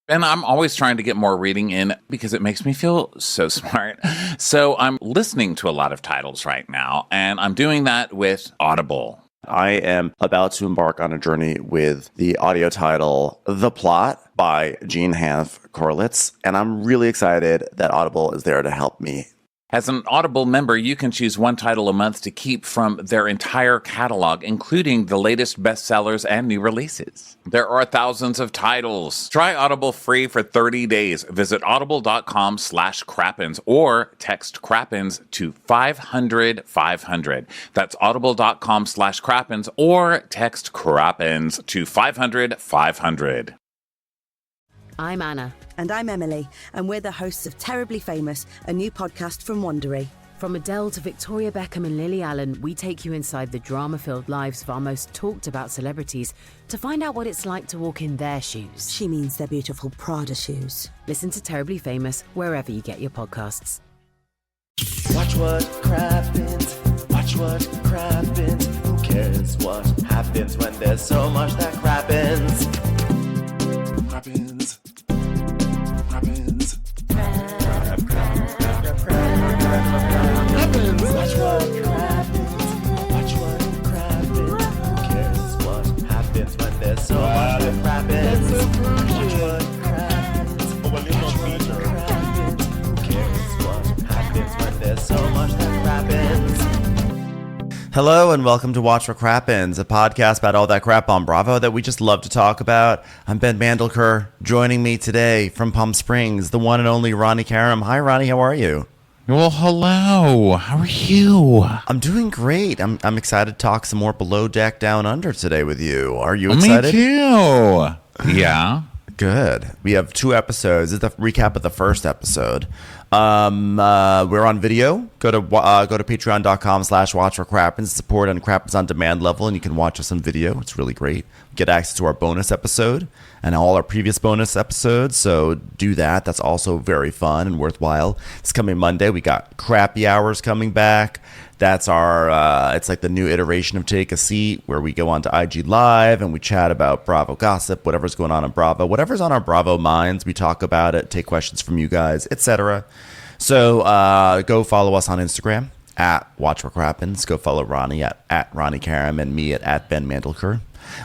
And I'm always trying to get more reading in because it makes me feel so smart. So I'm listening to a lot of titles right now, and I'm doing that with Audible. I am about to embark on a journey with the audio title The Plot by Jean Hanff Corlitz, and I'm really excited that Audible is there to help me. As an Audible member, you can choose one title a month to keep from their entire catalog, including the latest bestsellers and new releases. There are thousands of titles. Try Audible free for 30 days. Visit audible.com/crappens or text crappens to 500-500. That's audible.com/crappens or text crappens to 500-500. I'm Anna. And I'm Emily, and we're the hosts of Terribly Famous, a new podcast from Wondery. From Adele to Victoria Beckham and Lily Allen, we take you inside the drama-filled lives of our most talked-about celebrities to find out what it's like to walk in their shoes. She means their beautiful Prada shoes. Listen to Terribly Famous wherever you get your podcasts. Watch what crappens, watch what crappens. Who cares what happens when there's so much that crappens? Crappens, crappens, crappens. Watch what crappens, watch what crappens. Who cares what happens when there's so much that crappens? Watch what crappens, watch what crappens. Who cares what happens when there's so much that crappens? Hello and welcome to Watch What Crappens, a podcast about all that crap on Bravo that we just love to talk about. I'm Ben Mandelker. Joining me today from Palm Springs, the one and only Ronnie Karam. Hi, Ronnie. How are you? Well, hello. How are you? I'm doing great. I'm excited to talk some more Below Deck Down Under today with you. Are you excited? Me too. Yeah. Good. We have 2 episodes. This is the recap of the first episode. We're on video. Go to patreon.com/watchforcrappens. Support on Crappens on demand level, and you can watch us on video. It's really great. Get access to our bonus episode and all our previous bonus episodes. So do that. That's also very fun and worthwhile. This coming Monday, we got Crappy Hours coming back. That's our, it's like the new iteration of Take a Seat, where we go on to IG Live and we chat about Bravo gossip, whatever's going on in Bravo, whatever's on our Bravo minds. We talk about it, take questions from you guys, etc. So go follow us on Instagram at Watch What Crappens. Go follow Ronnie at Ronnie Karam and me at Ben Mandelker.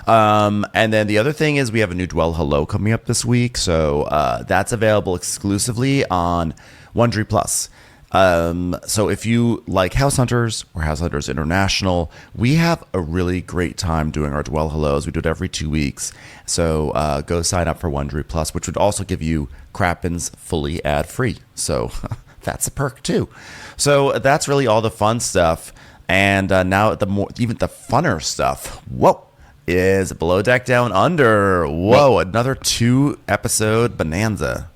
And then the other thing is we have a new Dwell Hello coming up this week. So that's available exclusively on Wondery Plus. So if you like House Hunters or House Hunters International, we have a really great time doing our Dwell Hellos. We do it every 2 weeks. So go sign up for Wondery Plus, which would also give you Crappens fully ad-free. So that's a perk too. So that's really all the fun stuff. And now even the funner stuff. Whoa. Is Below Deck Down Under. Whoa, another 2-episode bonanza.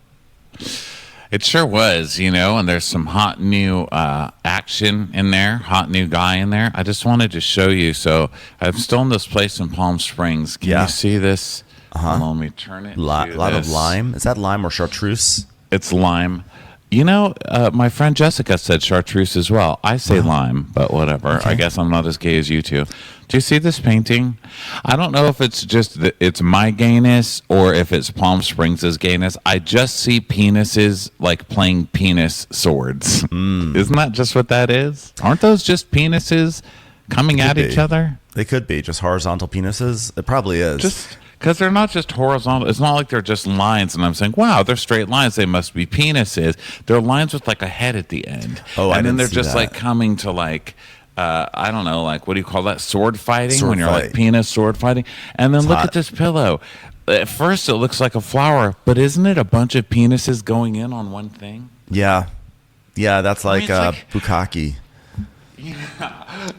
It sure was, and there's some hot new action in there, hot new guy in there. I just wanted to show you. So I'm still in this place in Palm Springs. Can you see this? Hold on, let me turn it. A lot of lime. Is that lime or chartreuse? It's lime. My friend Jessica said chartreuse as well. I say lime, but whatever. Okay. I guess I'm not as gay as you two. Do you see this painting? I don't know if it's just it's my gayness or if it's Palm Springs' gayness. I just see penises like playing penis swords. Isn't that just what that is? Aren't those just penises coming at each other? They could be just horizontal penises. It probably is. Just because they're not just horizontal. It's not like they're just lines and I'm saying, wow, they're straight lines. They must be penises. They're lines with like a head at the end. And then they're just like coming to like, I don't know, like what do you call that? Sword fighting when you're like penis sword fighting. And then look at this pillow. At first it looks like a flower, but isn't it a bunch of penises going in on one thing? Yeah. Yeah, that's like, bukkake. Yeah,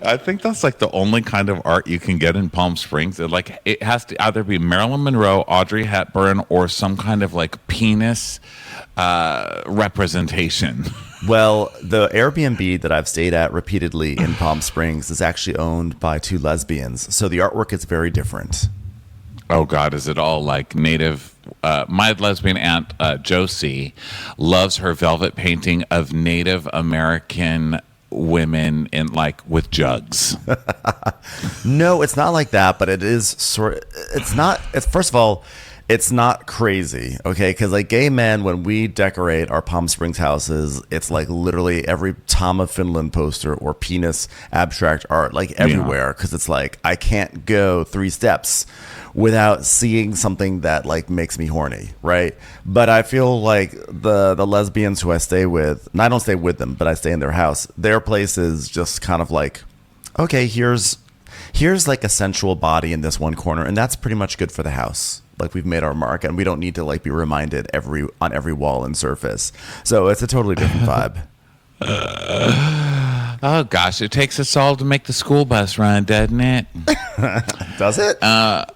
I think that's like the only kind of art you can get in Palm Springs. It has to either be Marilyn Monroe, Audrey Hepburn, or some kind of like penis representation. Well, the Airbnb that I've stayed at repeatedly in Palm Springs is actually owned by 2 lesbians, so the artwork is very different. Oh God, is it all like native? My lesbian aunt Josie loves her velvet painting of Native American women in like with jugs. No, it's not like that, but it is it's not. First of all, It's not crazy, okay? Because like gay men, when we decorate our Palm Springs houses, it's like literally every Tom of Finland poster or penis abstract art, like everywhere. Because it's like I can't go 3 steps without seeing something that like makes me horny, right? But I feel like the lesbians who I stay with, and I don't stay with them, but I stay in their house. Their place is just kind of like, okay, here's like a sensual body in this one corner, and that's pretty much good for the house. Like we've made our mark, and we don't need to like be reminded on every wall and surface. So it's a totally different vibe. Oh gosh, it takes us all to make the school bus run, doesn't it? Does it? I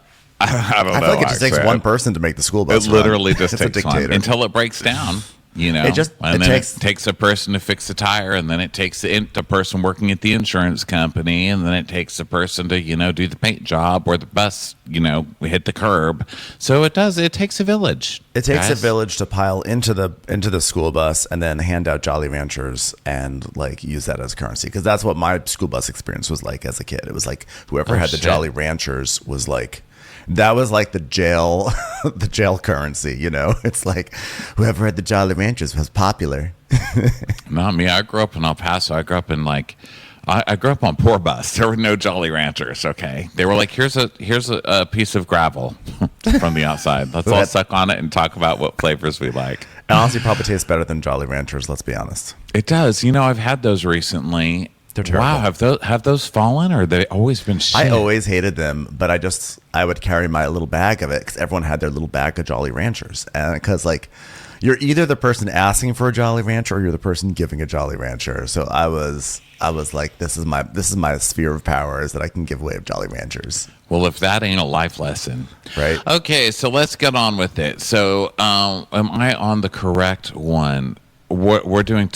don't know. I feel like it just takes one person to make the school bus It literally run. just It's a takes one dictator. until it breaks down. You know, It takes a person to fix a tire, and then it takes the person working at the insurance company, and then it takes a person to, do the paint job or the bus, hit the curb. So it takes a village. It takes guys. a village to pile into the school bus and then hand out Jolly Ranchers and like use that as currency. Because that's what my school bus experience was like as a kid. It was like whoever had the Jolly Ranchers was like. That was like the jail currency, It's like whoever had the Jolly Ranchers was popular. Not me. I grew up in El Paso. I grew up in I grew up on poor bus. There were no Jolly Ranchers. Okay, they were like, here's a piece of gravel from the outside. Let's all suck on it and talk about what flavors we like. It honestly probably tastes better than Jolly Ranchers. Let's be honest. It does. I've had those recently. They're terrible. Wow, have those fallen, or have they always been shit? I always hated them, but I would carry my little bag of it because everyone had their little bag of Jolly Ranchers, and because like you're either the person asking for a Jolly Rancher or you're the person giving a Jolly Rancher. So I was like, this is my sphere of power, is that I can give away Jolly Ranchers. Well, if that ain't a life lesson, right? Okay, so let's get on with it. So, am I on the correct one? We're doing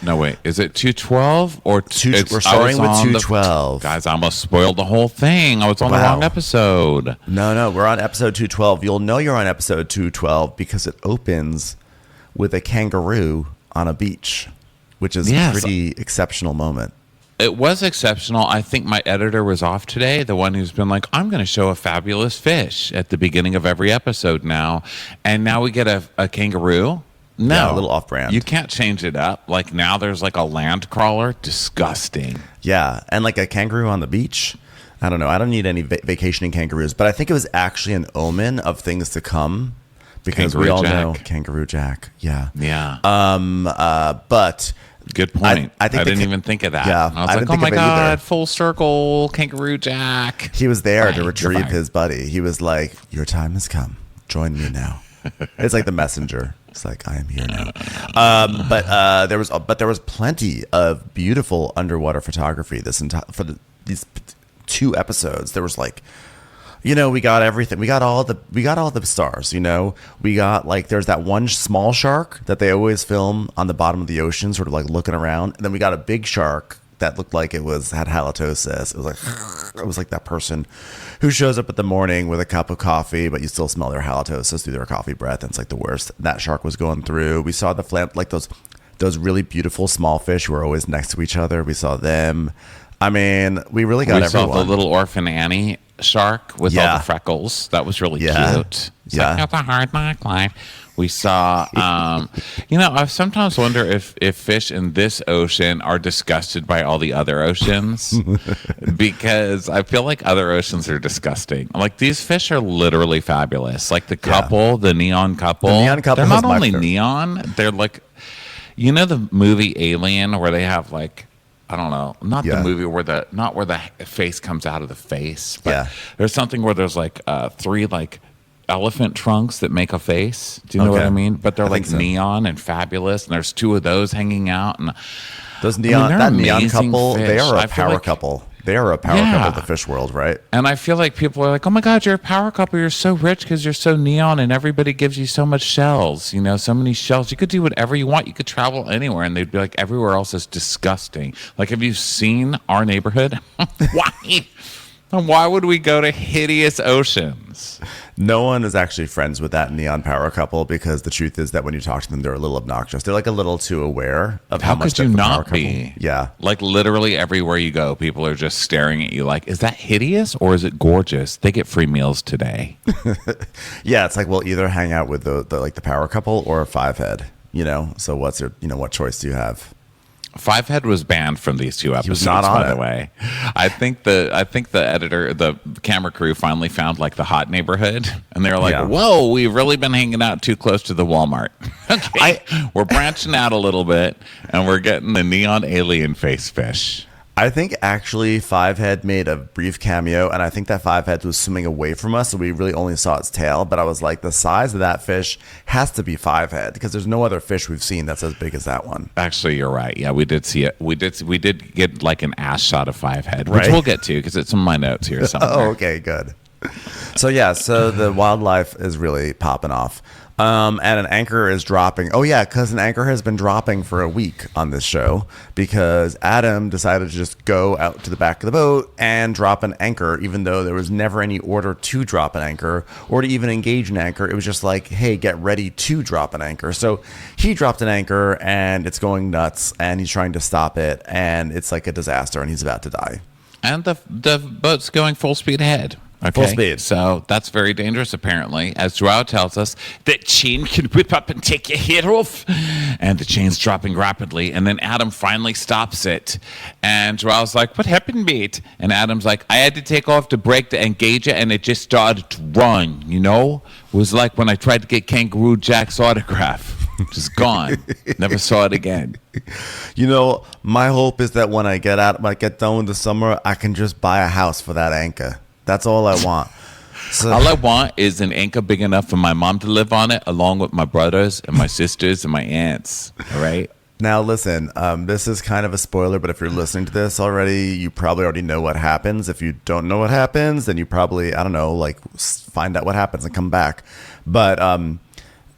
no wait, is it 212 or we're starting with 212? Guys, I almost spoiled the whole thing. I was on the wrong episode. No, we're on episode 212. You'll know you're on episode 212 because it opens with a kangaroo on a beach, which is a pretty exceptional moment. It was exceptional. I think my editor was off today, the one who's been like, I'm going to show a fabulous fish at the beginning of every episode now, and now we get a kangaroo. No, yeah, a little off-brand. You can't change it up. Like now there's like a land crawler. Disgusting. Yeah, and like a kangaroo on the beach. I don't know. I don't need any vacationing kangaroos, but I think it was actually an omen of things to come because Kangaroo we all Jack. know Kangaroo Jack. Yeah. Yeah. But good point. I think didn't even think of that. Yeah, I was like, oh my God, full circle, Kangaroo Jack. He was there to retrieve his buddy. He was like, your time has come. Join me now. It's like the messenger. It's like, I am here now. But there was plenty of beautiful underwater photography these 2 episodes. There was like, we got everything. We got all the stars, We got like, there's that one small shark that they always film on the bottom of the ocean, sort of like looking around. And then we got a big shark that looked like had halitosis. It was like that person who shows up at the morning with a cup of coffee, but you still smell their halitosis through their coffee breath. And it's like the worst. That shark was going through. We saw those really beautiful small fish who are always next to each other. We saw them. I mean, we really got everyone. We saw the little orphan Annie shark with all the freckles. That was really cute. It's like, it's a hard knock life. We saw, I sometimes wonder if fish in this ocean are disgusted by all the other oceans because I feel like other oceans are disgusting. Like these fish are literally fabulous. Like the couple, the neon couple. The neon couple. They're not only neon, they're like, the movie Alien where they have like, I don't know, the movie where the face comes out of the face, but there's something where there's like 3 like elephant trunks that make a face. Do you know what I mean? But they're like neon and fabulous, and there's 2 of those hanging out. And those neon couple, fish. they are a power couple. They are a power couple of the fish world, right? And I feel like people are like, oh my God, you're a power couple. You're so rich because you're so neon and everybody gives you so much shells, so many shells. You could do whatever you want. You could travel anywhere. And they'd be like, everywhere else is disgusting. Like, have you seen our neighborhood? Why would we go to hideous oceans? No one is actually friends with that neon power couple because the truth is that when you talk to them, they're a little obnoxious. They're like a little too aware of how much could you the power not couple. be? Yeah. Like literally everywhere you go, people are just staring at you like, is that hideous or is it gorgeous? They get free meals today. Yeah, it's like, well, either hang out with the power couple or a five head, So what's your, what choice do you have? Fivehead was banned from these two episodes, was not on by it. the way. I think the editor, the camera crew finally found like the hot neighborhood and they were like, Yeah. whoa, we've really been hanging out too close to the Walmart. Okay. We're branching out a little bit and we're getting the neon alien face fish. I think actually Fivehead made a brief cameo, and I think that Fivehead was swimming away from us, so we really only saw its tail. But I was like, the size of that fish has to be Fivehead because there's no other fish we've seen that's as big as that one. Actually, you're right. Yeah, we did see it. We did get like an ass shot of Fivehead, which Right. we'll get to because it's in my notes here somewhere. Oh, okay, good. So yeah, so the wildlife is really popping off. And an anchor is dropping. Oh yeah, because an anchor has been dropping for a week on this show because Adam decided to just go out to the back of the boat and drop an anchor, even though there was never any order to drop an anchor or to even engage an anchor. It was just like, hey, get ready to drop an anchor. So he dropped an anchor and it's going nuts and he's trying to stop it and it's like a disaster and he's about to die. And the boat's going full speed ahead. Okay. Full speed. So that's very dangerous, apparently. As Joao tells us, that chain can whip up and take your head off. And the chain's dropping rapidly. And then Adam finally stops it. And Joao's like, what happened, mate? And Adam's like, I had to take off the brake to engage it, and it just started to run, It was like when I tried to get Kangaroo Jack's autograph. Just gone. Never saw it again. My hope is that when I get done with the summer, I can just buy a house for that anchor. That's all I want. So, All I want is an anchor big enough for my mom to live on it, along with my brothers and my sisters and my aunts. All right? now, listen, this is kind of a spoiler, but if you're listening to this already, you probably already know what happens. If you don't know what happens, then you probably, find out what happens and come back. But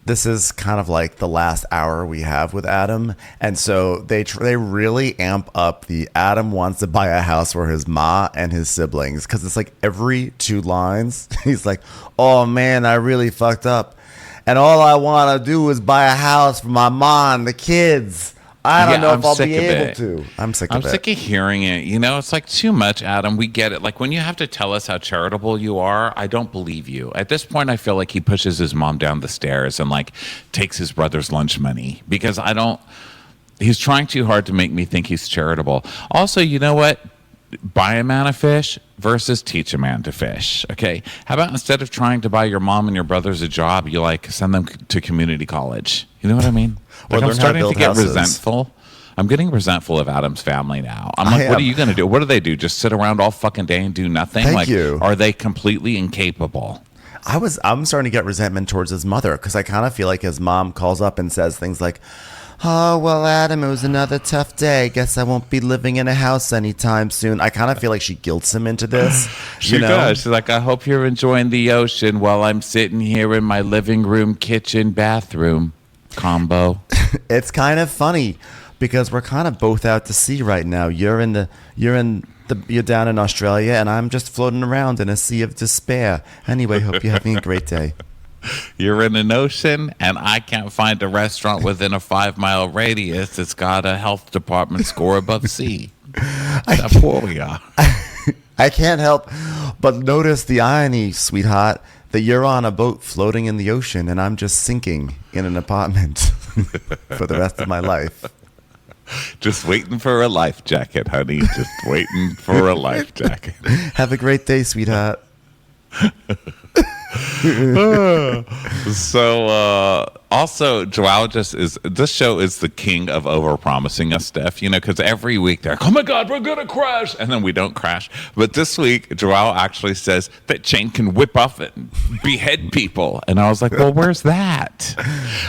this is kind of like the last hour we have with Adam. And so they really amp up the Adam wants to buy a house for his ma and his siblings. Because it's like every 2 lines, he's like, oh man, I really fucked up. And all I want to do is buy a house for my ma and the kids. I don't know if I'll be able to. I'm sick of it. I'm sick of hearing it. It's like too much, Adam. We get it. Like when you have to tell us how charitable you are, I don't believe you. At this point, I feel like he pushes his mom down the stairs and like takes his brother's lunch money because he's trying too hard to make me think he's charitable. Also, you know what? Buy a man a fish versus teach a man to fish. Okay. How about instead of trying to buy your mom and your brothers a job, you send them to community college? You know what I mean? Or I'm starting to get houses. resentful. I'm getting resentful of Adam's family now. I'm like, what are you going to do? What do they do? Just sit around all fucking day and do nothing? Thank you. Are they completely incapable? I'm starting to get resentment towards his mother because I kind of feel like his mom calls up and says things like, oh, well, Adam, it was another tough day. Guess I won't be living in a house anytime soon. I kind of feel like she guilts him into this. She does. She's like, I hope you're enjoying the ocean while I'm sitting here in my living room, kitchen, bathroom combo. It's kind of funny because we're kind of both out to sea right now. You're down in Australia and I'm just floating around in a sea of despair. Anyway, hope you're having a great day. You're in an ocean, and I can't find a restaurant within a 5-mile radius that's got a health department score above C. That's how poor we are. I can't help but notice the irony, sweetheart, that you're on a boat floating in the ocean, and I'm just sinking in an apartment for the rest of my life. Just waiting for a life jacket, honey. Just waiting for a life jacket. Have a great day, sweetheart. So also Joao this show is the king of overpromising us stuff, because every week they're like, oh my god, we're gonna crash, and then we don't crash. But this week Joao actually says that chain can whip off and behead people, and I was like, well, where's that?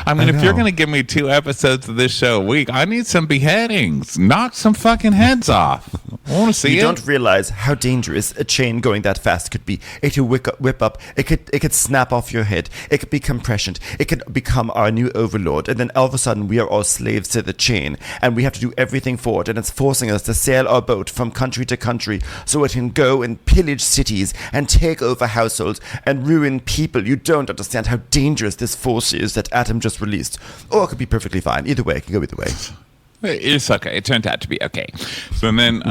I mean, if you're gonna give me 2 episodes of this show a week, I need some beheadings. Knock some fucking heads off. I want to see it. You don't realize how dangerous a chain going that fast could be. It could whip up. It could snap off your head. It could become prescient. It could become become our new overlord, and then all of a sudden we are all slaves to the chain, and we have to do everything for it, and it's forcing us to sail our boat from country to country so it can go and pillage cities and take over households and ruin people. You don't understand how dangerous this force is that Adam just released. Or it could be perfectly fine. Either way, it can go either way. It's okay. It turned out to be okay. So then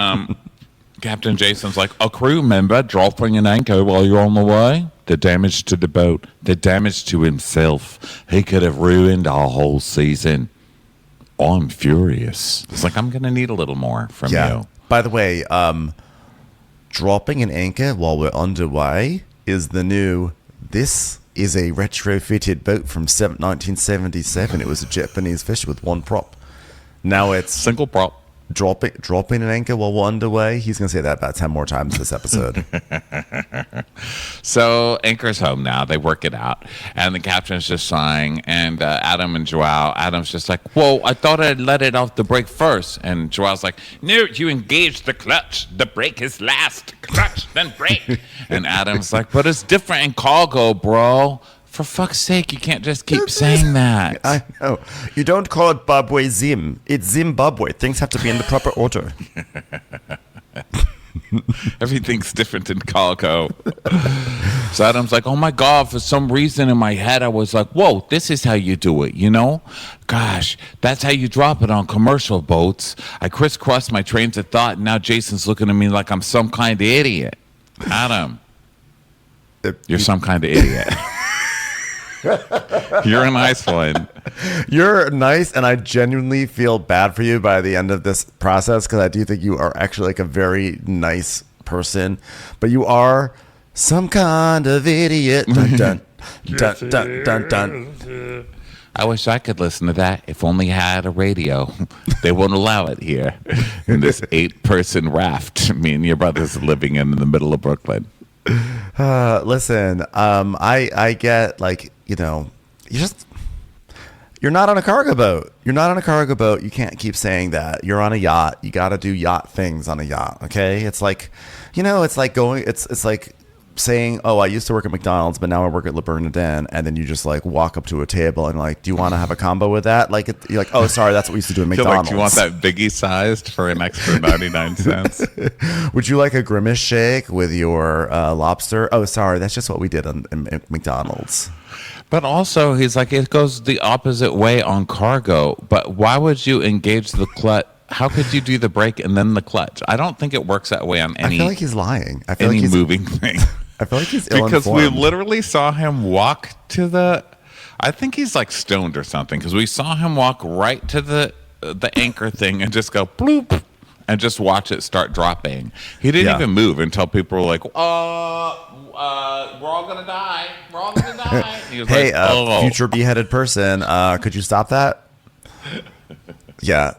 Captain Jason's like, a crew member dropping an anchor while you're on the way? The damage to the boat, the damage to himself. He could have ruined our whole season. I'm furious. It's like, I'm going to need a little more from you. By the way, dropping an anchor while we're underway is the new, this is a retrofitted boat from 1977. It was a Japanese fish with one prop. Now it's single prop. Dropping an anchor while we're underway. He's going to say that about 10 more times this episode. So Anchor's home now. They work it out. And the captain's just sighing. And Adam and Joao, Adam's just like, whoa, I thought I'd let it off the brake first. And Joao's like, no, you engaged the clutch. The brake is last. Clutch, then brake. And Adam's like, but it's different in cargo, bro. For fuck's sake, you can't just keep saying that. I know. You don't call it Babwe Zim. It's Zimbabwe. Things have to be in the proper order. Everything's different in cargo. So Adam's like, oh my God, for some reason in my head, I was like, whoa, this is how you do it, you know? Gosh, that's how you drop it on commercial boats. I crisscrossed my trains of thought, and now Jason's looking at me like I'm some kind of idiot. Adam, you're some kind of idiot. You're a nice one. You're nice, and I genuinely feel bad for you by the end of this process, because I do think you are actually like a very nice person, but you are some kind of idiot. Dun, dun, dun, dun, dun, dun. I wish I could listen to that if only I had a radio. They won't allow it here in this 8-person raft me and your brother's living in the middle of Brooklyn. Listen, I get, like, you know, you're not on a cargo boat. You're not on a cargo boat. You can't keep saying that. You're on a yacht. You got to do yacht things on a yacht. Okay. It's like, you know, it's like it's like saying, oh, I used to work at McDonald's, but now I work at Le Bernardin. And then you just like walk up to a table and like, do you want to have a combo with that? Like, you're like, oh, sorry, that's what we used to do at McDonald's. Do you want that Biggie sized for an extra 99 cents? Would you like a Grimace shake with your lobster? Oh, sorry, that's just what we did in McDonald's. But also, he's like, it goes the opposite way on cargo. But why would you engage the clutch? How could you do the brake and then the clutch? I don't think it works that way on any. I feel like he's lying. I feel like any he's moving thing. I feel like he's because we ill-informed. literally saw him walk to the. I think he's like stoned or something, because we saw him walk right to the anchor thing and just go bloop and just watch it start dropping. He didn't even move until people were like, we're all gonna die. We're all gonna die. He was Hey, like, oh. future beheaded person, could you stop that? Yeah.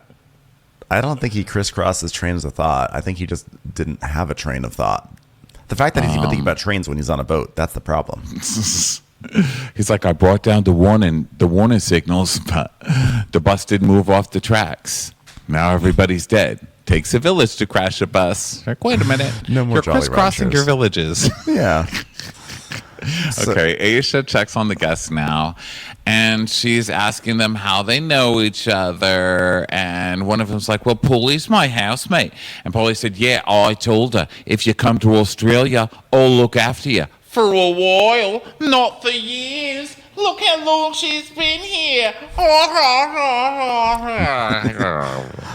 I don't think he crisscrossed his trains of thought. I think he just didn't have a train of thought. The fact that he's even thinking about trains when he's on a boat, that's the problem. He's like, I brought down the warning signals, but the bus didn't move off the tracks. Now everybody's dead. Takes a village to crash a bus. Like, wait a minute. No more You're Jolly crisscrossing Ranchers. your villages. Yeah. Okay, Aisha checks on the guests now, and she's asking them how they know each other. And one of them's like, well, Paulie's my housemate. And Paulie said, yeah, I told her, if you come to Australia, I'll look after you. For a while, not for years. Look how long she's been here.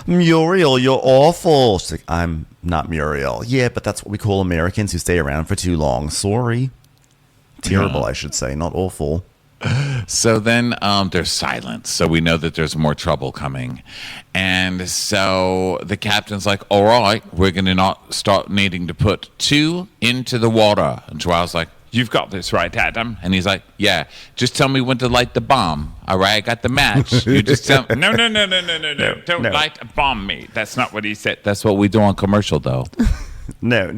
Muriel, you're awful. She's like, I'm not Muriel. Yeah, but that's what we call Americans who stay around for too long. Sorry. Terrible, I should say, not awful. So then there's silence. So we know that there's more trouble coming. And so the captain's like, all right, we're going to not start needing to put 2 into the water. And Joao's like, you've got this right, Adam. And he's like, yeah, just tell me when to light the bomb. All right, I got the match. You just tell No. Don't light a bomb me. That's not what he said. That's what we do on commercial, though. No.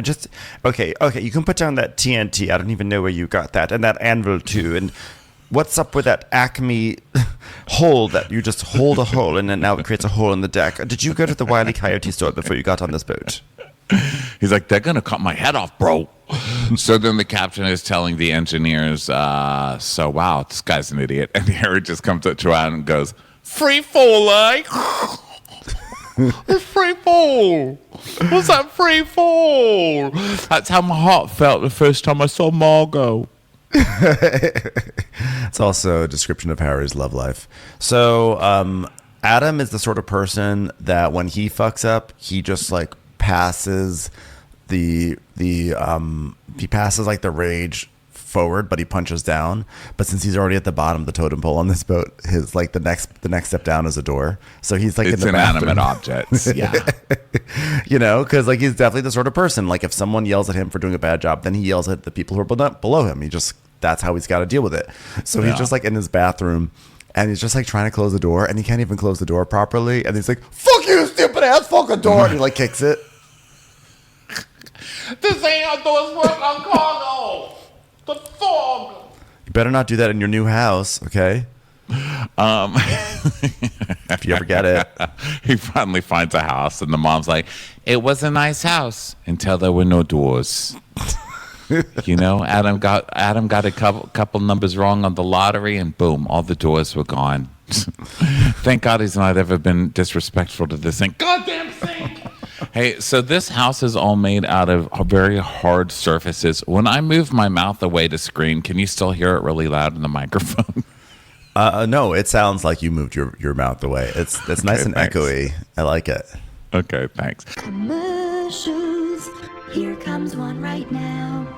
Just, okay. You can put down that TNT. I don't even know where you got that. And that anvil, too. And what's up with that Acme hole that you just hold a hole and then now it creates a hole in the deck? Did you go to the Wile E. Coyote store before you got on this boat? He's like, they're going to cut my head off, bro. So then the captain is telling the engineers, so wow, this guy's an idiot. And Harry just comes up to Adam and goes, free fall, eh? It's free fall. What's that free fall? That's how my heart felt the first time I saw Margot. It's also a description of Harry's love life. So Adam is the sort of person that when he fucks up, he just like passes he passes like the rage forward, but he punches down. But since he's already at the bottom of the totem pole on this boat, his like the next step down is a door. So he's like it's in the inanimate bathroom. objects. Yeah. You know, because like he's definitely the sort of person, like if someone yells at him for doing a bad job, then he yells at the people who are below him. That's how he's got to deal with it. So he's just like in his bathroom and he's just like trying to close the door and he can't even close the door properly. And he's like, fuck you, stupid ass fucking door. And he like kicks it. This ain't how doors work on cargo. The fog. You better not do that in your new house, okay? If you ever get it. He finally finds a house and the mom's like, it was a nice house until there were no doors. You know, Adam got a couple numbers wrong on the lottery and boom, all the doors were gone. Thank God he's not ever been disrespectful to this sink. Goddamn sink! Hey, so this house is all made out of very hard surfaces. When I move my mouth away to scream, can you still hear it really loud in the microphone? No, it sounds like you moved your mouth away. It's nice and thanks. echoey. I like it. Okay, thanks. Commercials. Here comes one right now.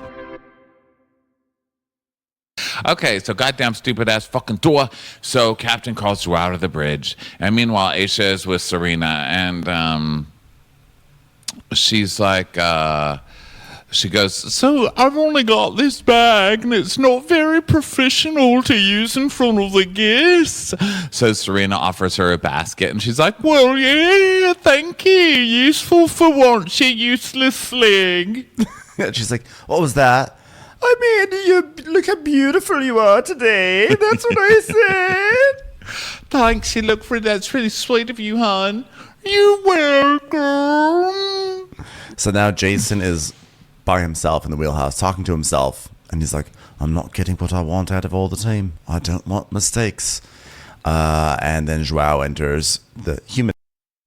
Okay, so goddamn stupid ass fucking door. So Captain calls Drew out of the bridge. And meanwhile, Aisha is with Serena and she's like, she goes, so I've only got this bag and it's not very professional to use in front of the guests. So Serena offers her a basket and she's like, well, yeah, thank you. Useful for once, you useless sling. And she's like, what was that? I mean, you look how beautiful you are today. That's what I said. Thanks, you look for that's really sweet of you, hon. You're welcome. So now Jason is by himself in the wheelhouse talking to himself. And he's like, I'm not getting what I want out of all the team. I don't want mistakes. And then Joao enters the human.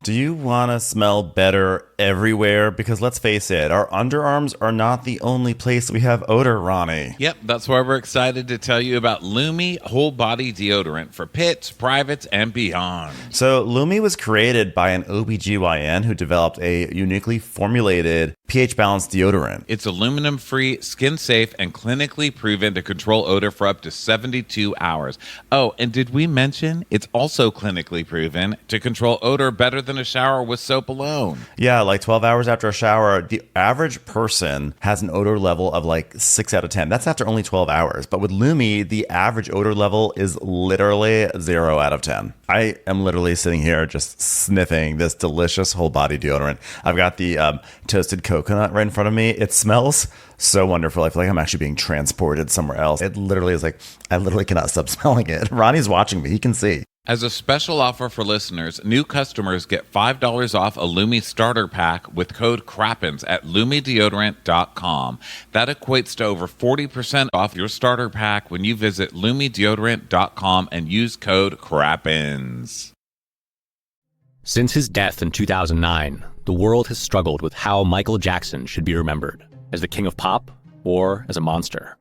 Do you want to smell better everywhere? Because let's face it, our underarms are not the only place we have odor, Ronnie. Yep, that's why we're excited to tell you about Lumi Whole Body Deodorant for pits, privates, and beyond. So Lumi was created by an OBGYN who developed a uniquely formulated pH-balanced deodorant. It's aluminum-free, skin-safe, and clinically proven to control odor for up to 72 hours. Oh, and did we mention it's also clinically proven to control odor better than a shower with soap alone? Yeah, like 12 hours after a shower, the average person has an odor level of like 6 out of 10. That's after only 12 hours. But with Lumi, the average odor level is literally 0 out of 10. I am literally sitting here just sniffing this delicious whole body deodorant. I've got the toasted coconut right in front of me. It smells so wonderful. I feel like I'm actually being transported somewhere else. It literally is like, I literally cannot stop smelling it. Ronnie's watching me. He can see. As a special offer for listeners, new customers get $5 off a Lumi starter pack with code CRAPPINS at LumiDeodorant.com. That equates to over 40% off your starter pack when you visit LumiDeodorant.com and use code CRAPPINS. Since his death in 2009, the world has struggled with how Michael Jackson should be remembered, as the king of pop or as a monster.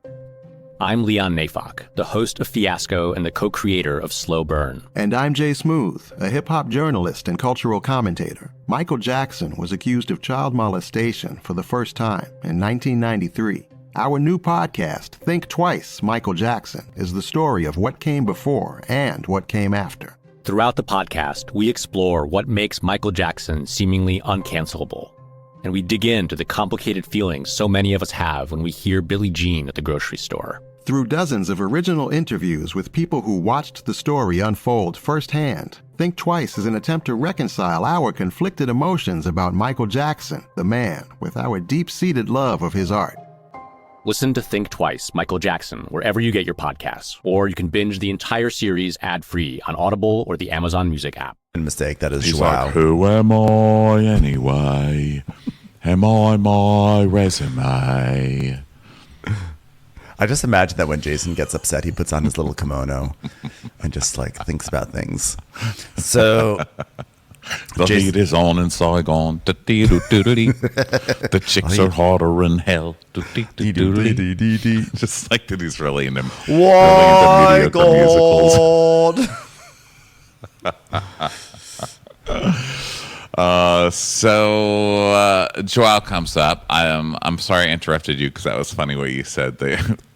I'm Leon Nafok, the host of Fiasco and the co-creator of Slow Burn. And I'm Jay Smooth, a hip-hop journalist and cultural commentator. Michael Jackson was accused of child molestation for the first time in 1993. Our new podcast, Think Twice, Michael Jackson, is the story of what came before and what came after. Throughout the podcast, we explore what makes Michael Jackson seemingly uncancelable. And we dig into the complicated feelings so many of us have when we hear Billie Jean at the grocery store. Through dozens of original interviews with people who watched the story unfold firsthand, Think Twice is an attempt to reconcile our conflicted emotions about Michael Jackson, the man, with our deep-seated love of his art. Listen to Think Twice, Michael Jackson, wherever you get your podcasts, or you can binge the entire series ad-free on Audible or the Amazon Music app. Mistake, that is He's Joao. like, who am I anyway? Am I my resume? I just imagine that when Jason gets upset, he puts on his little kimono and just like thinks about things. So the heat is on in Saigon. The chicks are hotter in hell. Just like that he's really into why God? So Joao comes up. I'm sorry I interrupted you because that was funny what you said.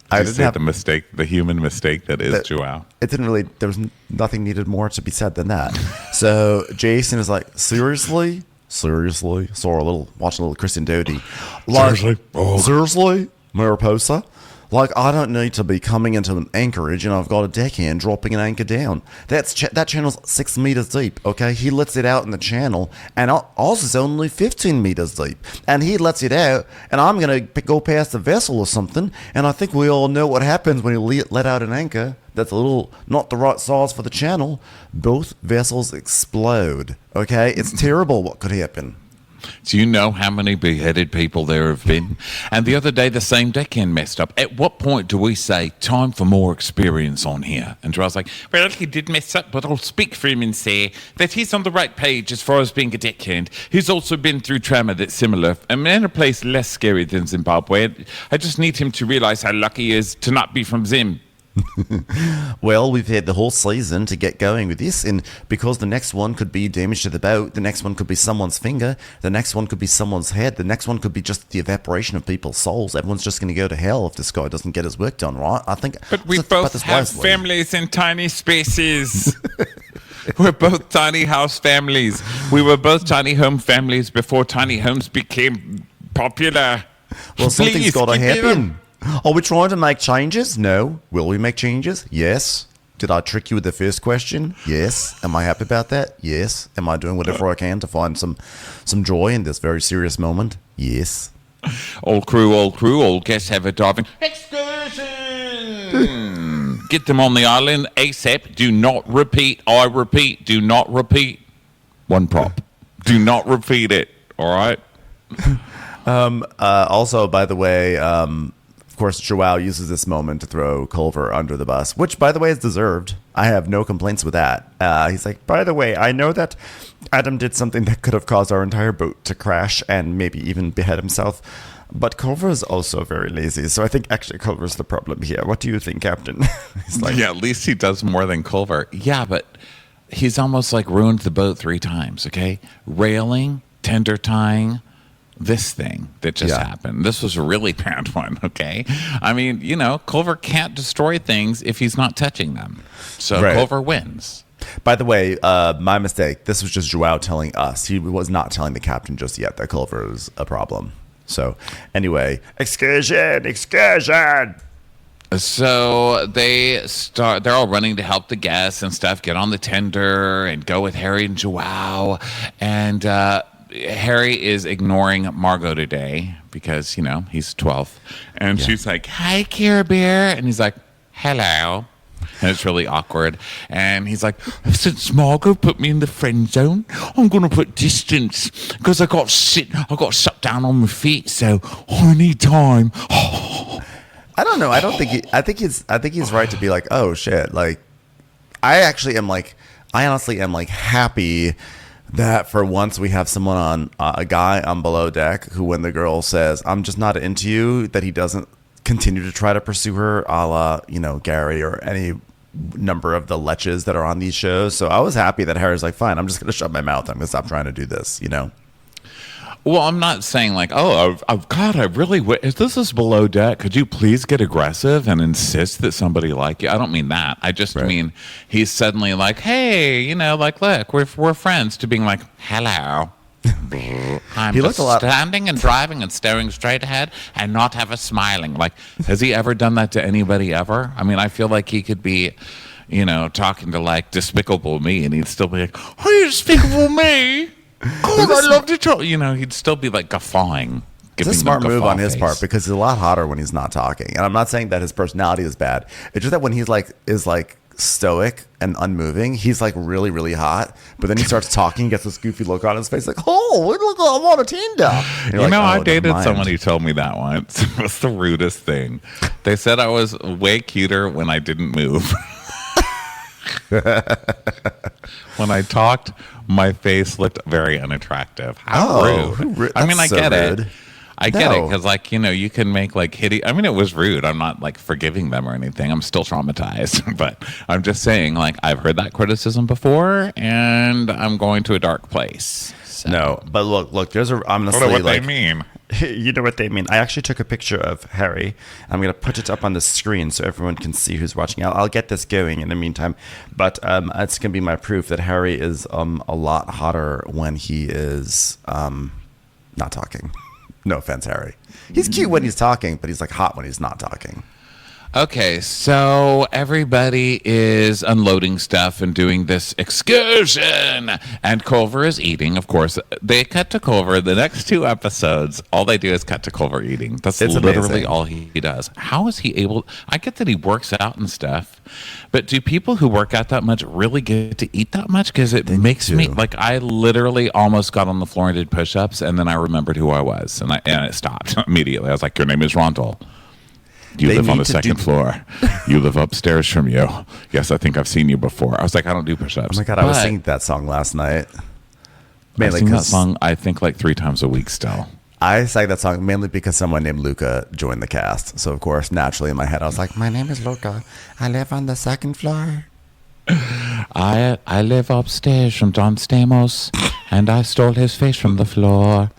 I didn't have the human mistake that is Joao. It didn't really. There was nothing needed more to be said than that. So Jason is like, seriously. So watching a little Kristen Doty. Like, seriously, Mariposa. Like, I don't need to be coming into an anchorage and I've got a deckhand dropping an anchor down. That channel's 6 meters deep, okay? He lets it out in the channel, and ours is only 15 meters deep. And he lets it out, and I'm going to go past the vessel or something, and I think we all know what happens when you let out an anchor that's a little not the right size for the channel. Both vessels explode, okay? It's terrible what could happen. Do you know how many beheaded people there have been? And the other day, the same deckhand messed up. At what point do we say, time for more experience on here? And Joel's like, well, he did mess up, but I'll speak for him and say that he's on the right page as far as being a deckhand. He's also been through trauma that's similar. And in a place less scary than Zimbabwe. I just need him to realize how lucky he is to not be from Zim. Well, we've had the whole season to get going with this, and because the next one could be damage to the boat, the next one could be someone's finger, the next one could be someone's head, the next one could be just the evaporation of people's souls. Everyone's just going to go to hell if this guy doesn't get his work done, right? I think. But we both have families in tiny spaces. We're both tiny house families. We were both tiny home families before tiny homes became popular. Well, something's got to happen. Are we trying to make changes? No. Will we make changes? Yes. Did I trick you with the first question? Yes. Am I happy about that? Yes. Am I doing whatever I can to find some joy in this very serious moment? Yes. All crew, guests have a diving excursion. Get them on the island ASAP. Do not repeat. I repeat, do not repeat. One prop. Do not repeat it. All right? Also, by the way, of course, Joao uses this moment to throw Culver under the bus, which, by the way, is deserved. I have no complaints with that. He's like, by the way, I know that Adam did something that could have caused our entire boat to crash and maybe even behead himself, but Culver is also very lazy, so I think actually Culver's the problem here. What do you think, Captain? He's like, yeah, at least he does more than Culver. Yeah, but he's almost like ruined the boat 3 times, okay? Railing, tender tying, this thing that just happened. This was a really bad one, okay? I mean, Culver can't destroy things if he's not touching them. So Culver wins. By the way, my mistake. This was just Joao telling us. He was not telling the captain just yet that Culver is a problem. So, anyway, excursion! So they're all running to help the guests and stuff, get on the tender and go with Harry and Joao. And Harry is ignoring Margot today because, he's 12. And she's like, hi, Care Bear. And he's like, hello. And it's really awkward. And he's like, since Margot put me in the friend zone, I'm going to put distance because I got shut down on my feet. So I need time. I don't know. I think he's right to be like, oh, shit. Like, I honestly am happy that for once we have someone on a guy on below deck who, when the girl says, I'm just not into you, that he doesn't continue to try to pursue her a la, Gary or any number of the leches that are on these shows. So I was happy that Harry's like, fine, I'm just going to shut my mouth. I'm going to stop trying to do this, Well, I'm not saying like, oh, God, I really if this is below deck, could you please get aggressive and insist that somebody like you? I don't mean that. I just mean he's suddenly like, hey, like, look, we're friends, to being like, hello. I'm just standing and driving and staring straight ahead and not ever smiling. Like, has he ever done that to anybody ever? I mean, I feel like he could be, talking to like Despicable Me and he'd still be like, oh, Despicable Me. God, I love to talk. He'd still be like guffawing. It's a smart move on his part because he's a lot hotter when he's not talking. And I'm not saying that his personality is bad. It's just that when he's like, is like stoic and unmoving. He's like really, really hot. But then he starts talking, gets this goofy look on his face, like, oh, look, I'm on a Tinder. You know, I dated someone who told me that once. It was the rudest thing. They said I was way cuter when I didn't move. When I talked, my face looked very unattractive. How rude. I mean, I get it. I get it because, like, you know, you can make like hideous. I mean, it was rude. I'm not like forgiving them or anything. I'm still traumatized, but I'm just saying, like, I've heard that criticism before, and I'm going to a dark place. So. No, but look. There's a. I'm gonna say what like, they mean. You know what they mean. I actually took a picture of Harry. I'm going to put it up on the screen so everyone can see who's watching. I'll get this going in the meantime. But it's going to be my proof that Harry is a lot hotter when he is not talking. No offense, Harry. He's cute when he's talking, but he's like hot when he's not talking. Okay, so everybody is unloading stuff and doing this excursion, and Culver is eating. Of course, they cut to Culver. The next 2 episodes, all they do is cut to Culver eating. It's literally amazing. All he does. How is he able? I get that he works out and stuff, but do people who work out that much really get to eat that much? Because it makes me like I literally almost got on the floor and did push-ups, and then I remembered who I was, and it stopped immediately. I was like, "Your name is Rondell. You live on the second floor. You live upstairs from you. Yes, I think I've seen you before." I was like, I don't do push-ups. Oh my God, I was singing that song last night. I sing that song, I think, like 3 times a week still. I sang that song mainly because someone named Luca joined the cast. So, of course, naturally in my head, I was like, my name is Luca. I live on the second floor. I live upstairs from John Stamos, and I stole his face from the floor.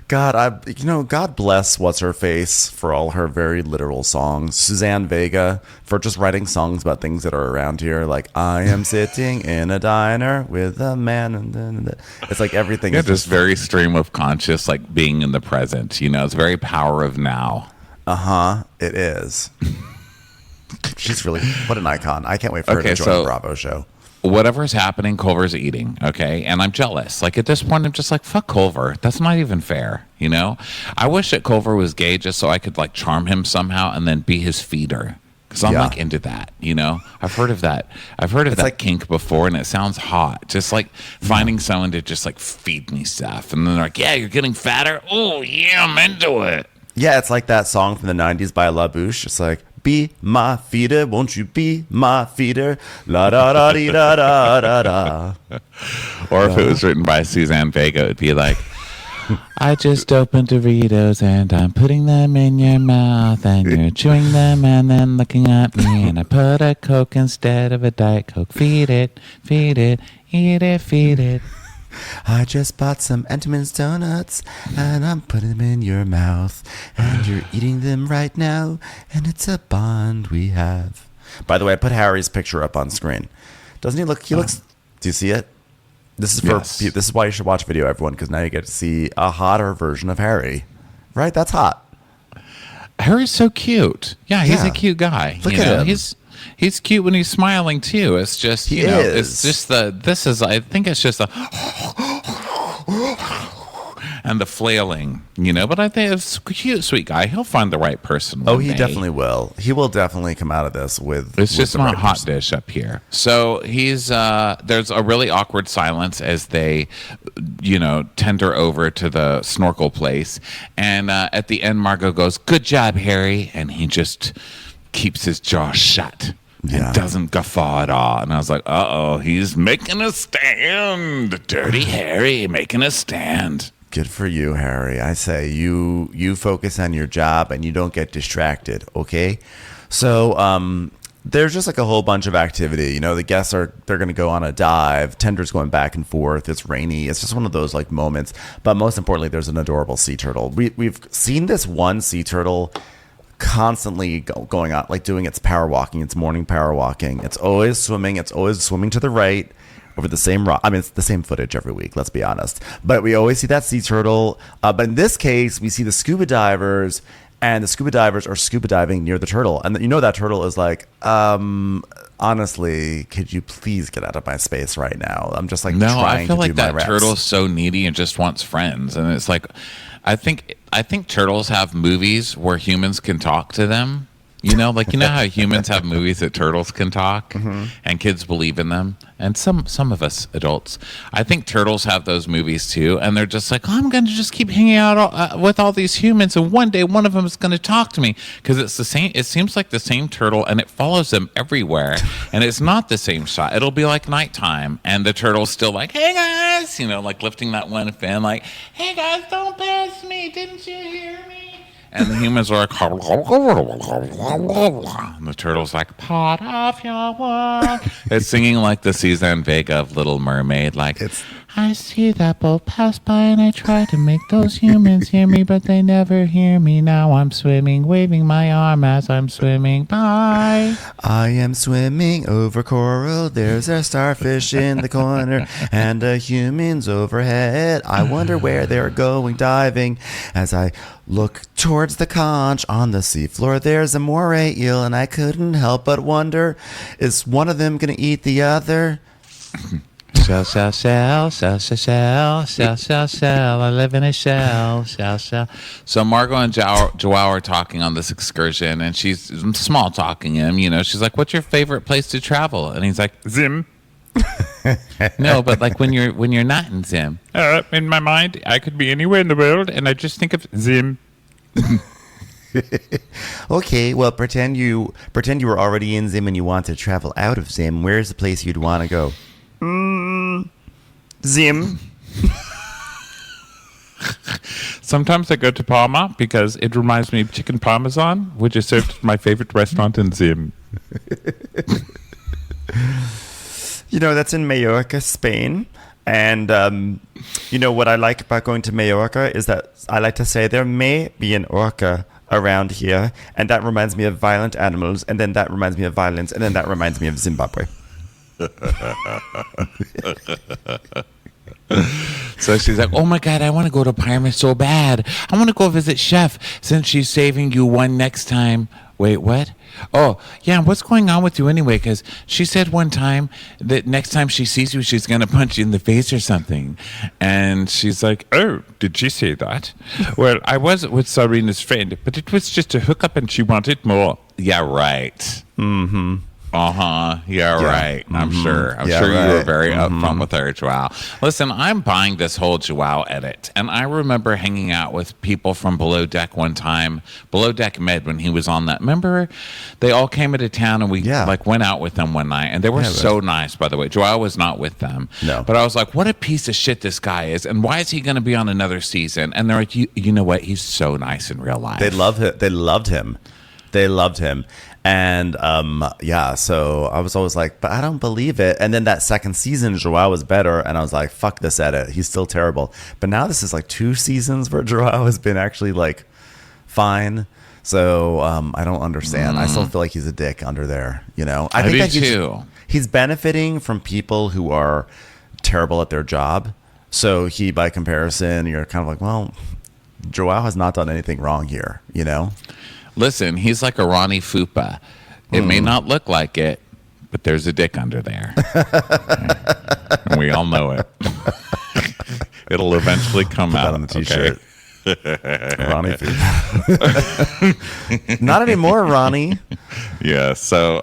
God, God bless what's-her-face for all her very literal songs. Suzanne Vega for just writing songs about things that are around here. Like, I am sitting in a diner with a man. And it's like everything is just very stream of conscious, like being in the present. You know, it's very power of now. Uh-huh, it is. She's really, what an icon. I can't wait for her to join the Bravo show. Whatever's happening, Culver's eating, okay? And I'm jealous. Like, at this point, I'm just like, fuck Culver. That's not even fair, you know? I wish that Culver was gay just so I could, like, charm him somehow and then be his feeder. Because I'm, like, into that, you know? I've heard of that. I've heard of that kink before, and it sounds hot. Just, like, finding someone to just, like, feed me stuff. And then they're like, yeah, you're getting fatter? Oh, yeah, I'm into it. Yeah, it's like that song from the 90s by La Bouche. It's like, be my feeder, won't you be my feeder? La da da dee da da da da. Or if it was written by Suzanne Vega, it would be like, I just opened Doritos and I'm putting them in your mouth and you're chewing them and then looking at me and I put a Coke instead of a Diet Coke. Feed it, eat it, feed it. I just bought some Entenmann's donuts and I'm putting them in your mouth and you're eating them right now and it's a bond we have. By the way, I put Harry's picture up on screen. Doesn't he look? He looks. Do you see it? This is for. Yes. This is why you should watch video, everyone, because now you get to see a hotter version of Harry. Right? That's hot. Harry's so cute. Yeah, he's a cute guy. Look at him. He's cute when he's smiling too. It's just it's just I think it's just and the flailing, you know, but I think it's a cute, sweet guy. He'll find the right person. Oh, he definitely will. He will definitely come out of this with. It's just not hot dish up here. So he's there's a really awkward silence as they, you know, tender over to the snorkel place, and at the end, Margot goes, "Good job, Harry," and he just keeps his jaw shut. And doesn't guffaw at all. And I was like, uh-oh, he's making a stand. Dirty Harry making a stand. Good for you, Harry. I say you focus on your job and you don't get distracted, okay? So there's just like a whole bunch of activity. You know, the guests they're going to go on a dive. Tender's going back and forth. It's rainy. It's just one of those like moments. But most importantly, there's an adorable sea turtle. We've seen this one sea turtle constantly going on, like doing its power walking, its morning power walking. It's always swimming to the right over the same rock. I mean, it's the same footage every week, let's be honest. But we always see that sea turtle. But in this case, we see the scuba divers, and the scuba divers are scuba diving near the turtle. And you know that turtle is like, honestly, could you please get out of my space right now? I'm just like trying to do my reps. I feel like that turtle's so needy and just wants friends. And it's like, I think turtles have movies where humans can talk to them. You know, like, you know how humans have movies that turtles can talk and kids believe in them? And some of us adults. I think turtles have those movies too. And they're just like, oh, I'm going to just keep hanging out with all these humans. And one day one of them is going to talk to me. Because it's the same. It seems like the same turtle and it follows them everywhere. And it's not the same shot. It'll be like nighttime. And the turtle's still like, hey guys, you know, like lifting that one fin, like, hey guys, don't pass me. Didn't you hear me? And the humans are like, and the turtle's like, pot off your world. It's singing like the Suzanne Vega of Little Mermaid, like, I see that boat pass by and I try to make those humans hear me, but they never hear me. Now I'm swimming, waving my arm as I'm swimming by. I am swimming over coral. There's a starfish in the corner and a human's overhead. I wonder where they're going diving. As I look towards the conch on the seafloor, there's a moray eel, and I couldn't help but wonder, is one of them going to eat the other? Shell, shell, shell, shell, shell, shell, shell, shell, shell. I live in a shell, shell, shell. So Margot and Joao are talking on this excursion, and she's small talking him. You know, she's like, "What's your favorite place to travel?" And he's like, "Zim." No, but like when you're not in Zim. In my mind, I could be anywhere in the world, and I just think of Zim. Okay, well, pretend you were already in Zim and you want to travel out of Zim. Where's the place you'd want to go? Zim. Sometimes I go to Parma because it reminds me of chicken parmesan, which is served at my favorite restaurant in Zim. You know, that's in Mallorca, Spain. And, you know, what I like about going to Mallorca is that I like to say there may be an orca around here. And that reminds me of violent animals. And then that reminds me of violence. And then that reminds me of Zimbabwe. So she's like, oh my God, I want to go to Parma so bad. I want to go visit Chef since she's saving you one next time. Wait, what? Oh, yeah, what's going on with you anyway? Because she said one time that next time she sees you, she's going to punch you in the face or something. And she's like, oh, did she say that? Well, I was with Serena's friend, but it was just a hookup and she wanted more. Yeah, right. Mm-hmm. Yeah, right. I'm sure. I'm sure you were very upfront with her, Joao. Listen, I'm buying this whole Joao edit. And I remember hanging out with people from Below Deck one time, Below Deck Med, when he was on that. Remember, they all came into town and we like went out with them one night. And they were so nice, by the way. Joao was not with them. No. But I was like, what a piece of shit this guy is. And why is he going to be on another season? And they're like, you know what? He's so nice in real life. They loved him. They loved him. And so I was always like, but I don't believe it. And then that second season, Joao was better. And I was like, fuck this edit. He's still terrible. But now this is like 2 seasons where Joao has been actually like fine. So I don't understand. I still feel like he's a dick under there. You know, I think that he's benefiting from people who are terrible at their job. So he, by comparison, you're kind of like, well, Joao has not done anything wrong here, you know? Listen, he's like a Ronnie Fupa. It may not look like it, but there's a dick under there. And we all know it. It'll eventually come out on the t-shirt. Okay? Ronnie Fupa. Not anymore, Ronnie. Yeah, so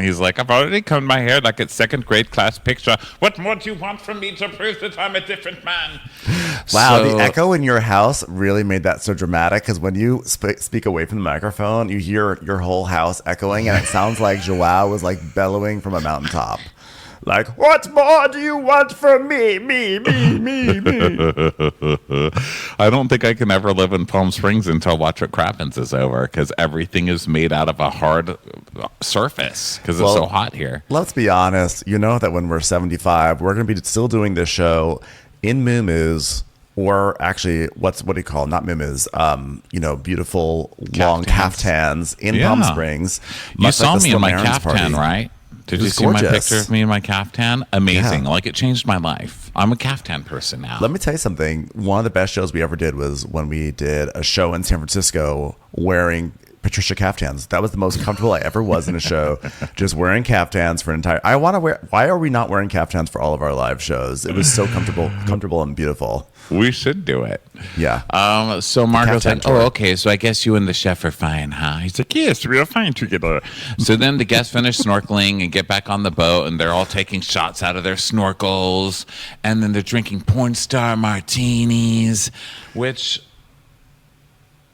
he's like, I've already combed my hair like it's second grade class picture. What more do you want from me to prove that I'm a different man? Wow, the echo in your house really made that so dramatic, because when you speak away from the microphone, you hear your whole house echoing, and it sounds like Joao was like bellowing from a mountaintop. Like, what more do you want from me? Me. I don't think I can ever live in Palm Springs until Watch What Crappens is over, because everything is made out of a hard surface because it's so hot here. Let's be honest. You know that when we're 75, we're going to be still doing this show in muumuus, or actually, what do you call, not muumuus, beautiful long caftans in Palm Springs. You saw me in my caftan, right? Did you see gorgeous. My picture of me in my caftan? Amazing. Yeah. Like, it changed my life. I'm a caftan person now. Let me tell you something. One of the best shows we ever did was when we did a show in San Francisco wearing Patricia caftans. That was the most comfortable I ever was in a show. Just wearing caftans for an entire. I want to wear. Why are we not wearing caftans for all of our live shows? It was so comfortable and beautiful. We should do it. Yeah. So Margot's like, tour. oh, okay, so I guess you and the chef are fine, huh? He's like, yes, we are fine together. So then the guests finish snorkeling and get back on the boat, and they're all taking shots out of their snorkels, and then they're drinking porn star martinis, which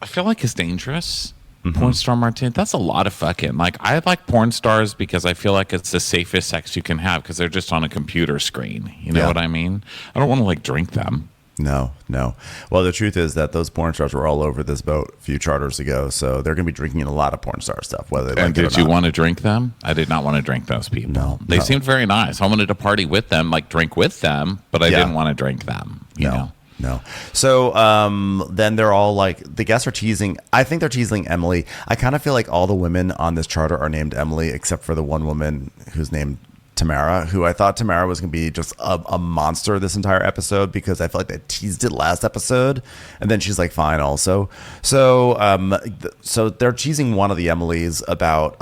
I feel like is dangerous. Porn star martini, that's a lot of fucking. Like, I like porn stars because I feel like it's the safest sex you can have because they're just on a computer screen. You know what I mean? I don't want to, like, drink them. No. Well, the truth is that those porn stars were all over this boat a few charters ago, so they're going to be drinking a lot of porn star stuff. Whether they and like it did or you not. want to drink them? I did not want to drink those people. No, they seemed very nice. I wanted to party with them, like drink with them, but I didn't want to drink them. You know? No. So then they're all like, the guests are teasing. I think they're teasing Emily. I kind of feel like all the women on this charter are named Emily, except for the one woman who's named Tamara, who I thought Tamara was going to be just a monster this entire episode because I felt like they teased it last episode. And then she's like, fine also. So they're teasing one of the Emilys about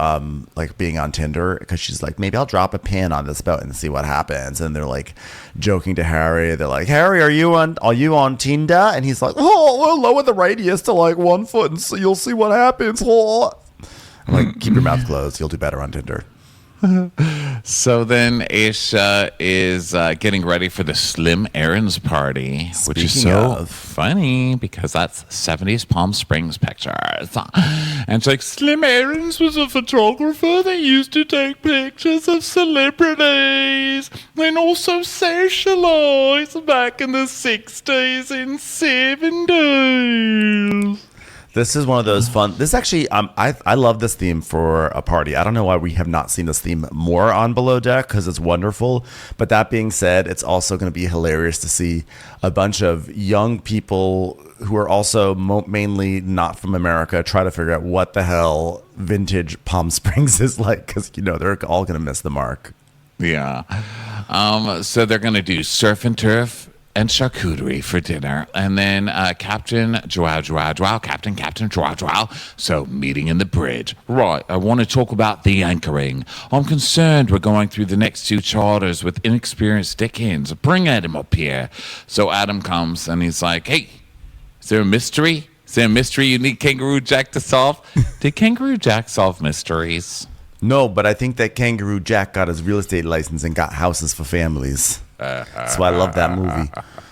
like being on Tinder because she's like, maybe I'll drop a pin on this boat and see what happens. And they're like joking to Harry. They're like, Harry, are you on Tinder? And he's like, oh, we'll lower the radius to like 1 foot and so you'll see what happens. Oh. I'm like, keep your mouth closed. You'll do better on Tinder. So then Aisha is getting ready for the Slim Aarons party, which is so funny because that's 70s Palm Springs pictures. And she's like, Slim Aarons was a photographer that used to take pictures of celebrities and also socialize back in the 60s and 70s. This is one of those fun. This actually, I love this theme for a party. I don't know why we have not seen this theme more on Below Deck because it's wonderful. But that being said, it's also going to be hilarious to see a bunch of young people who are also mainly not from America try to figure out what the hell vintage Palm Springs is like because, you know, they're all going to miss the mark. Yeah. So they're going to do surf and turf and charcuterie for dinner. And then Captain Joao, Captain Joao. So meeting in the bridge. Right, I want to talk about the anchoring. I'm concerned we're going through the next 2 charters with inexperienced dickens. Bring Adam up here. So Adam comes and he's like, hey, is there a mystery? Is there a mystery you need Kangaroo Jack to solve? Did Kangaroo Jack solve mysteries? No, but I think that Kangaroo Jack got his real estate license and got houses for families. That's why I love that movie.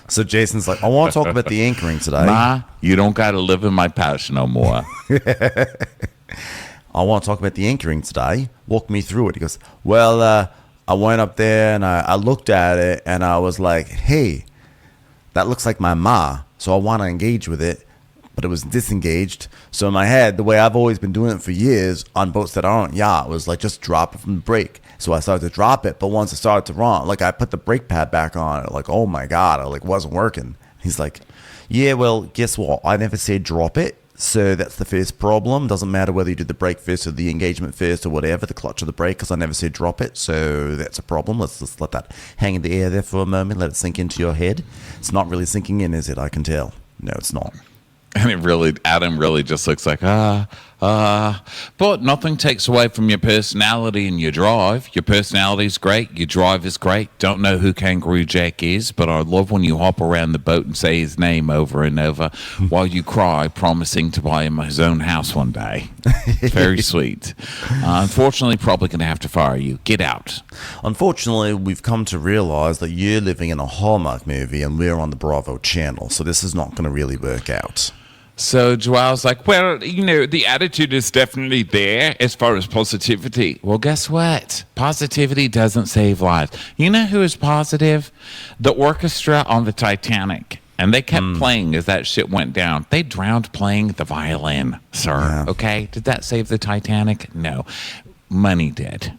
So Jason's like, I want to talk about the anchoring today. Ma, you don't got to live in my pouch no more. I want to talk about the anchoring today. Walk me through it. He goes, well, I went up there and I looked at it and I was like, hey, that looks like my ma. So I want to engage with it. But it was disengaged. So in my head, the way I've always been doing it for years on boats that aren't yacht was like just drop it from the brake. So I started to drop it, but once it started to run, like I put the brake pad back on it, like, oh my God, it like wasn't working. He's like, yeah, well, guess what? I never said drop it. So that's the first problem. Doesn't matter whether you do the brake first or the engagement first or whatever, the clutch or the brake, because I never said drop it. So that's a problem. Let's just let that hang in the air there for a moment. Let it sink into your head. It's not really sinking in, is it? I can tell. No, it's not. And Adam really just looks like, but nothing takes away from your personality and your drive. Your personality's great. Your drive is great. Don't know who Kangaroo Jack is, but I love when you hop around the boat and say his name over and over while you cry, promising to buy him his own house one day. Very sweet. Unfortunately, probably going to have to fire you. Get out. Unfortunately, we've come to realize that you're living in a Hallmark movie and we're on the Bravo channel, so this is not going to really work out. So Joel's like, well, you know, the attitude is definitely there as far as positivity. Well, guess what? Positivity doesn't save lives. You know who is positive? The orchestra on the Titanic. And they kept playing as that shit went down. They drowned playing the violin, sir. Yeah. Okay? Did that save the Titanic? No. Money did.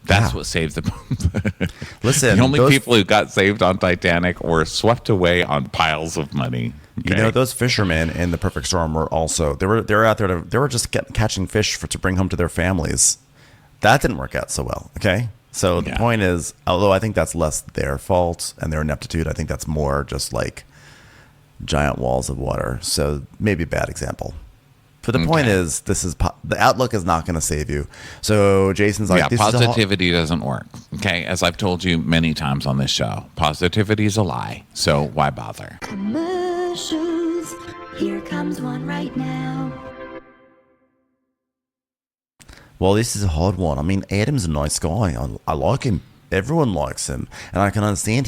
That's what saved the Listen, the only people who got saved on Titanic were swept away on piles of money. Okay? You know, those fishermen in the Perfect Storm were also they were out there they were just catching fish to bring home to their families. That didn't work out so well. Okay, so the point is, although I think that's less their fault and their ineptitude, I think that's more just like giant walls of water. So maybe a bad example. But the point is, the outlook is not going to save you. So Jason's like, yeah, positivity doesn't work. Okay, as I've told you many times on this show, positivity is a lie. So why bother? Commercials. Here comes one right now. Well, this is a hard one. I mean, Adam's a nice guy. I like him. Everyone likes him, and I can understand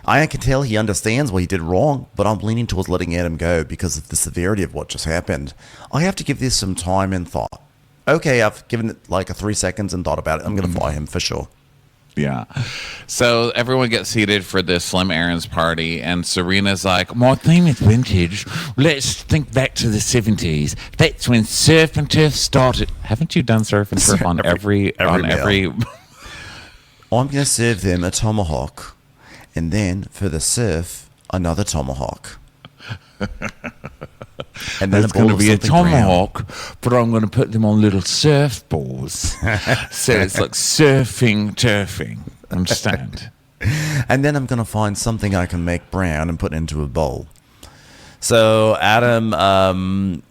I can tell he understands what he did wrong, but I'm leaning towards letting Adam go because of the severity of what just happened. I have to give this some time and thought. Okay, I've given it like 3 seconds and thought about it. I'm going to fire him for sure. Yeah. So everyone gets seated for this Slim Aaron's party, and Serena's like, my theme is vintage. Let's think back to the 70s. That's when surf and turf started. Haven't you done surf and turf on every I'm going to serve them a tomahawk, and then for the surf, another tomahawk. And then it's going to be a tomahawk, but I'm going to put them on little surfboards. So it's like surfing, turfing. Understand? And then I'm going to find something I can make brown and put into a bowl. So Adam's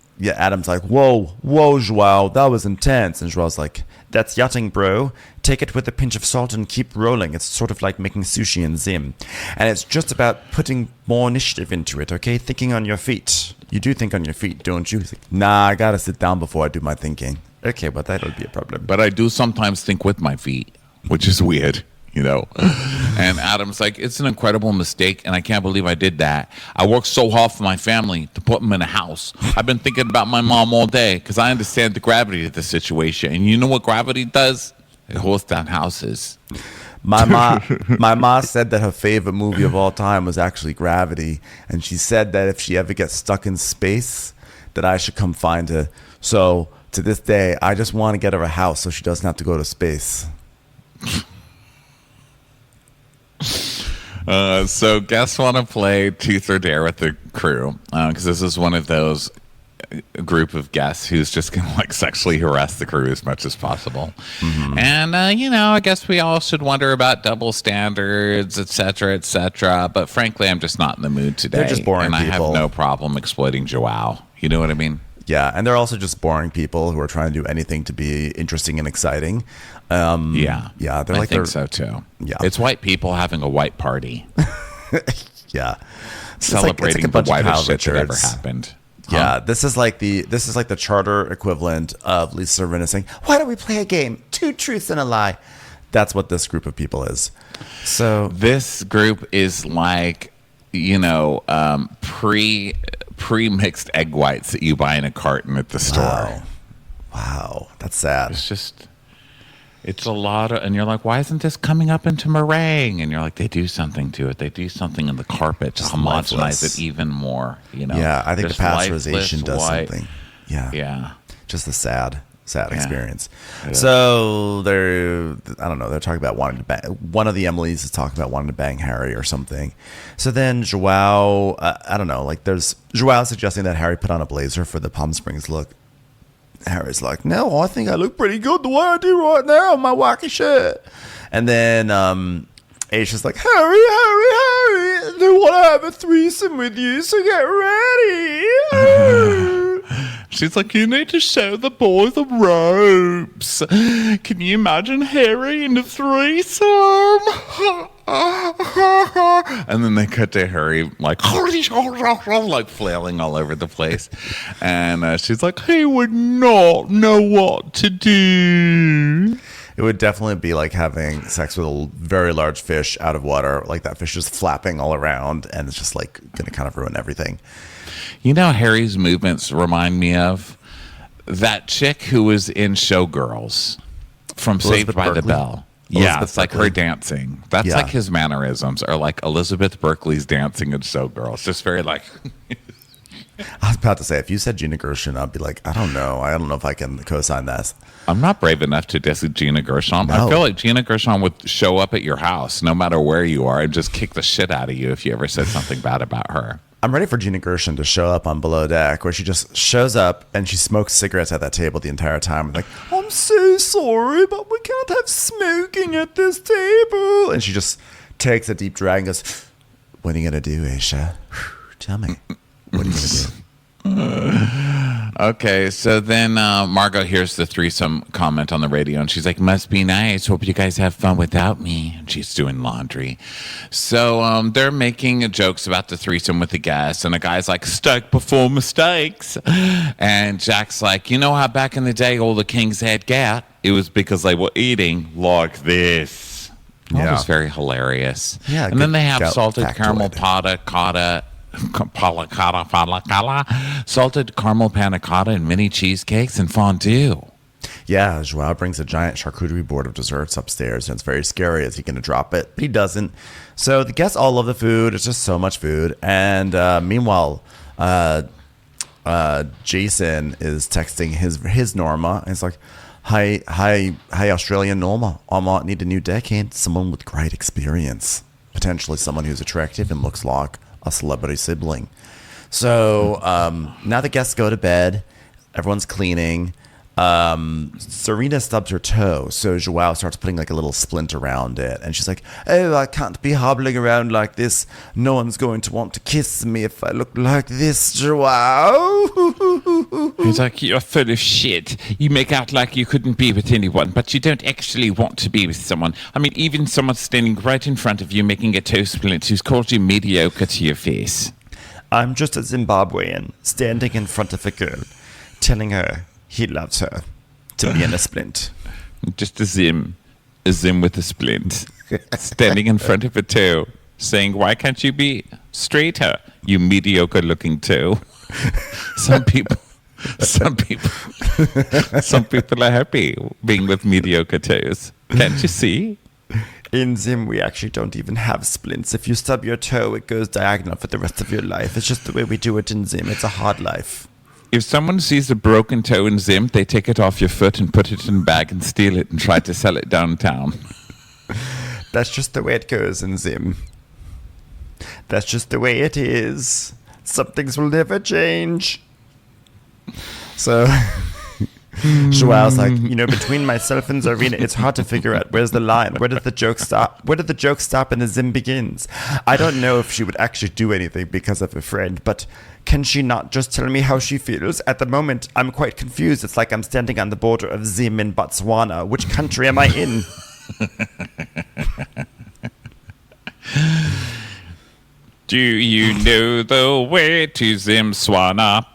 like, whoa, Joao, that was intense. And Joao's like, that's yachting, bro. Take it with a pinch of salt and keep rolling. It's sort of like making sushi in Zim. And it's just about putting more initiative into it, okay? Thinking on your feet. You do think on your feet, don't you? He's like, nah, I gotta sit down before I do my thinking. Okay, but that'll be a problem. But I do sometimes think with my feet, which is weird. You know, and Adam's like, it's an incredible mistake, and I can't believe I did that. I worked so hard for my family to put them in a house. I've been thinking about my mom all day because I understand the gravity of the situation. And you know what gravity does? It holds down houses. My ma said that her favorite movie of all time was actually Gravity, and she said that if she ever gets stuck in space, that I should come find her. So to this day, I just want to get her a house so she doesn't have to go to space. So guests want to play Truth or Dare with the crew because this is one of those group of guests who's just going to like sexually harass the crew as much as possible. Mm-hmm. And, I guess we all should wonder about double standards, et cetera, but frankly, I'm just not in the mood today. They're just boring and people. I have no problem exploiting Joao. You know what I mean? Yeah, and they're also just boring people who are trying to do anything to be interesting and exciting. Yeah, I think so too. Yeah, it's white people having a white party. Yeah, celebrating the whitest shit that ever happened. Yeah, this is like the charter equivalent of Lisa Rinna saying, "Why don't we play a game? 2 truths and a lie." That's what this group of people is. So this group is like, pre-mixed egg whites that you buy in a carton at the store. Wow, that's sad. It's a lot of, and you're like, why isn't this coming up into meringue? And you're like, they do something to it. They do something in the carpet to homogenize it even more. Yeah, I think the pasteurization does something. Yeah. Just a sad experience. So they're talking about wanting to bang. One of the Emilys is talking about wanting to bang Harry or something. So then Joao, there's Joao suggesting that Harry put on a blazer for the Palm Springs look. Harry's like, no, I think I look pretty good the way I do right now in my wacky shirt. And then Aisha's like, Harry, they want to have a threesome with you, so get ready. She's like, you need to show the boys the ropes. Can you imagine Harry in a threesome? And then they cut to Harry like flailing all over the place. And she's like, he would not know what to do. It would definitely be like having sex with a very large fish out of water, like that fish just flapping all around, and it's just like going to kind of ruin everything. Harry's movements remind me of that chick who was in Showgirls from Elizabeth Saved by Berkley? the Bell. It's like her dancing. That's like his mannerisms are like Elizabeth Berkley's dancing in Showgirls. Just very like... I was about to say, if you said Gina Gershon, I'd be like, I don't know if I can co-sign this. I'm not brave enough to diss Gina Gershon. No. I feel like Gina Gershon would show up at your house no matter where you are and just kick the shit out of you if you ever said something bad about her. I'm ready for Gina Gershon to show up on Below Deck, where she just shows up and she smokes cigarettes at that table the entire time. I'm like, I'm so sorry, but we can't have smoking at this table. And she just takes a deep drag and goes, what are you going to do, Aisha? Tell me. What are you going to do? Okay, so then Margot hears the threesome comment on the radio, and she's like, must be nice. Hope you guys have fun without me. And she's doing laundry. So they're making jokes about the threesome with the guests, and the guy's like, stuck before mistakes. And Jack's like, you know how back in the day all the kings had gout? It was because they were eating like this. That was very hilarious. Yeah, and then they have salted factoid. caramel salted caramel panna cotta and mini cheesecakes and fondue. Yeah, Joao brings a giant charcuterie board of desserts upstairs, and it's very scary. Is he going to drop it? But he doesn't. So the guests all love the food. It's just so much food. And meanwhile, Jason is texting his Norma, and he's like, Hi, Australian Norma. I might need a new deckhand, someone with great experience, potentially someone who's attractive and looks like a celebrity sibling. So now the guests go to bed. Everyone's cleaning. Serena stubs her toe, so Joao starts putting like a little splint around it, and she's like, oh, I can't be hobbling around like this. No one's going to want to kiss me if I look like this, Joao. He's like, you're full of shit. You make out like you couldn't be with anyone, but you don't actually want to be with someone. I mean, even someone standing right in front of you making a toe splint who's called you mediocre to your face. I'm just a Zimbabwean standing in front of a girl, telling her he loves her to be in a splint. Just a zim with a splint, standing in front of a toe, saying, why can't you be straighter, you mediocre looking toe? Some people are happy being with mediocre toes. Can't you see? In Zim, we actually don't even have splints. If you stub your toe, it goes diagonal for the rest of your life. It's just the way we do it in Zim. It's a hard life. If someone sees a broken toe in Zim, they take it off your foot and put it in a bag and steal it and try to sell it downtown. That's just the way it goes in Zim. That's just the way it is. Some things will never change. So Joao's like, between myself and Zarina, it's hard to figure out where's the line. Where did the joke stop? Where did the joke stop and the Zim begins? I don't know if she would actually do anything because of a friend, but can she not just tell me how she feels? At the moment, I'm quite confused. It's like I'm standing on the border of Zim and Botswana. Which country am I in? Do you know the way to Zimswana?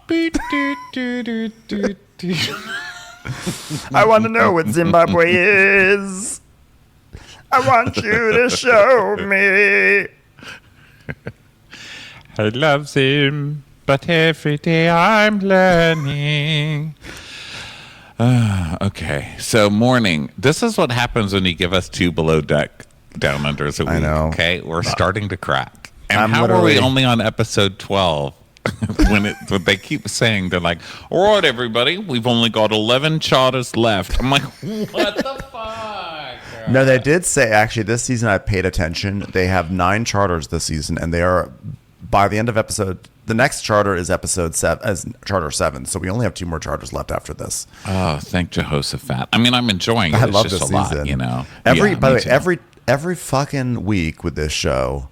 I want to know what Zimbabwe is. I want you to show me. I love Zim, but every day I'm learning. Okay, so morning. This is what happens when you give us 2 below deck down unders a week. I know. Okay, we're starting to crack. And I'm how are we literally- only on episode 12? when they keep saying, they're like, all right, everybody, we've only got 11 charters left. I'm like, what the fuck? No, they did say, actually, this season I paid attention. They have 9 charters this season, and they are, by the end of the next charter is charter 7. So we only have 2 more charters left after this. Oh, thank Jehoshaphat. I mean, I'm enjoying it. I It's love just this a lot, season. Yeah, By the me way, too. every fucking week with this show,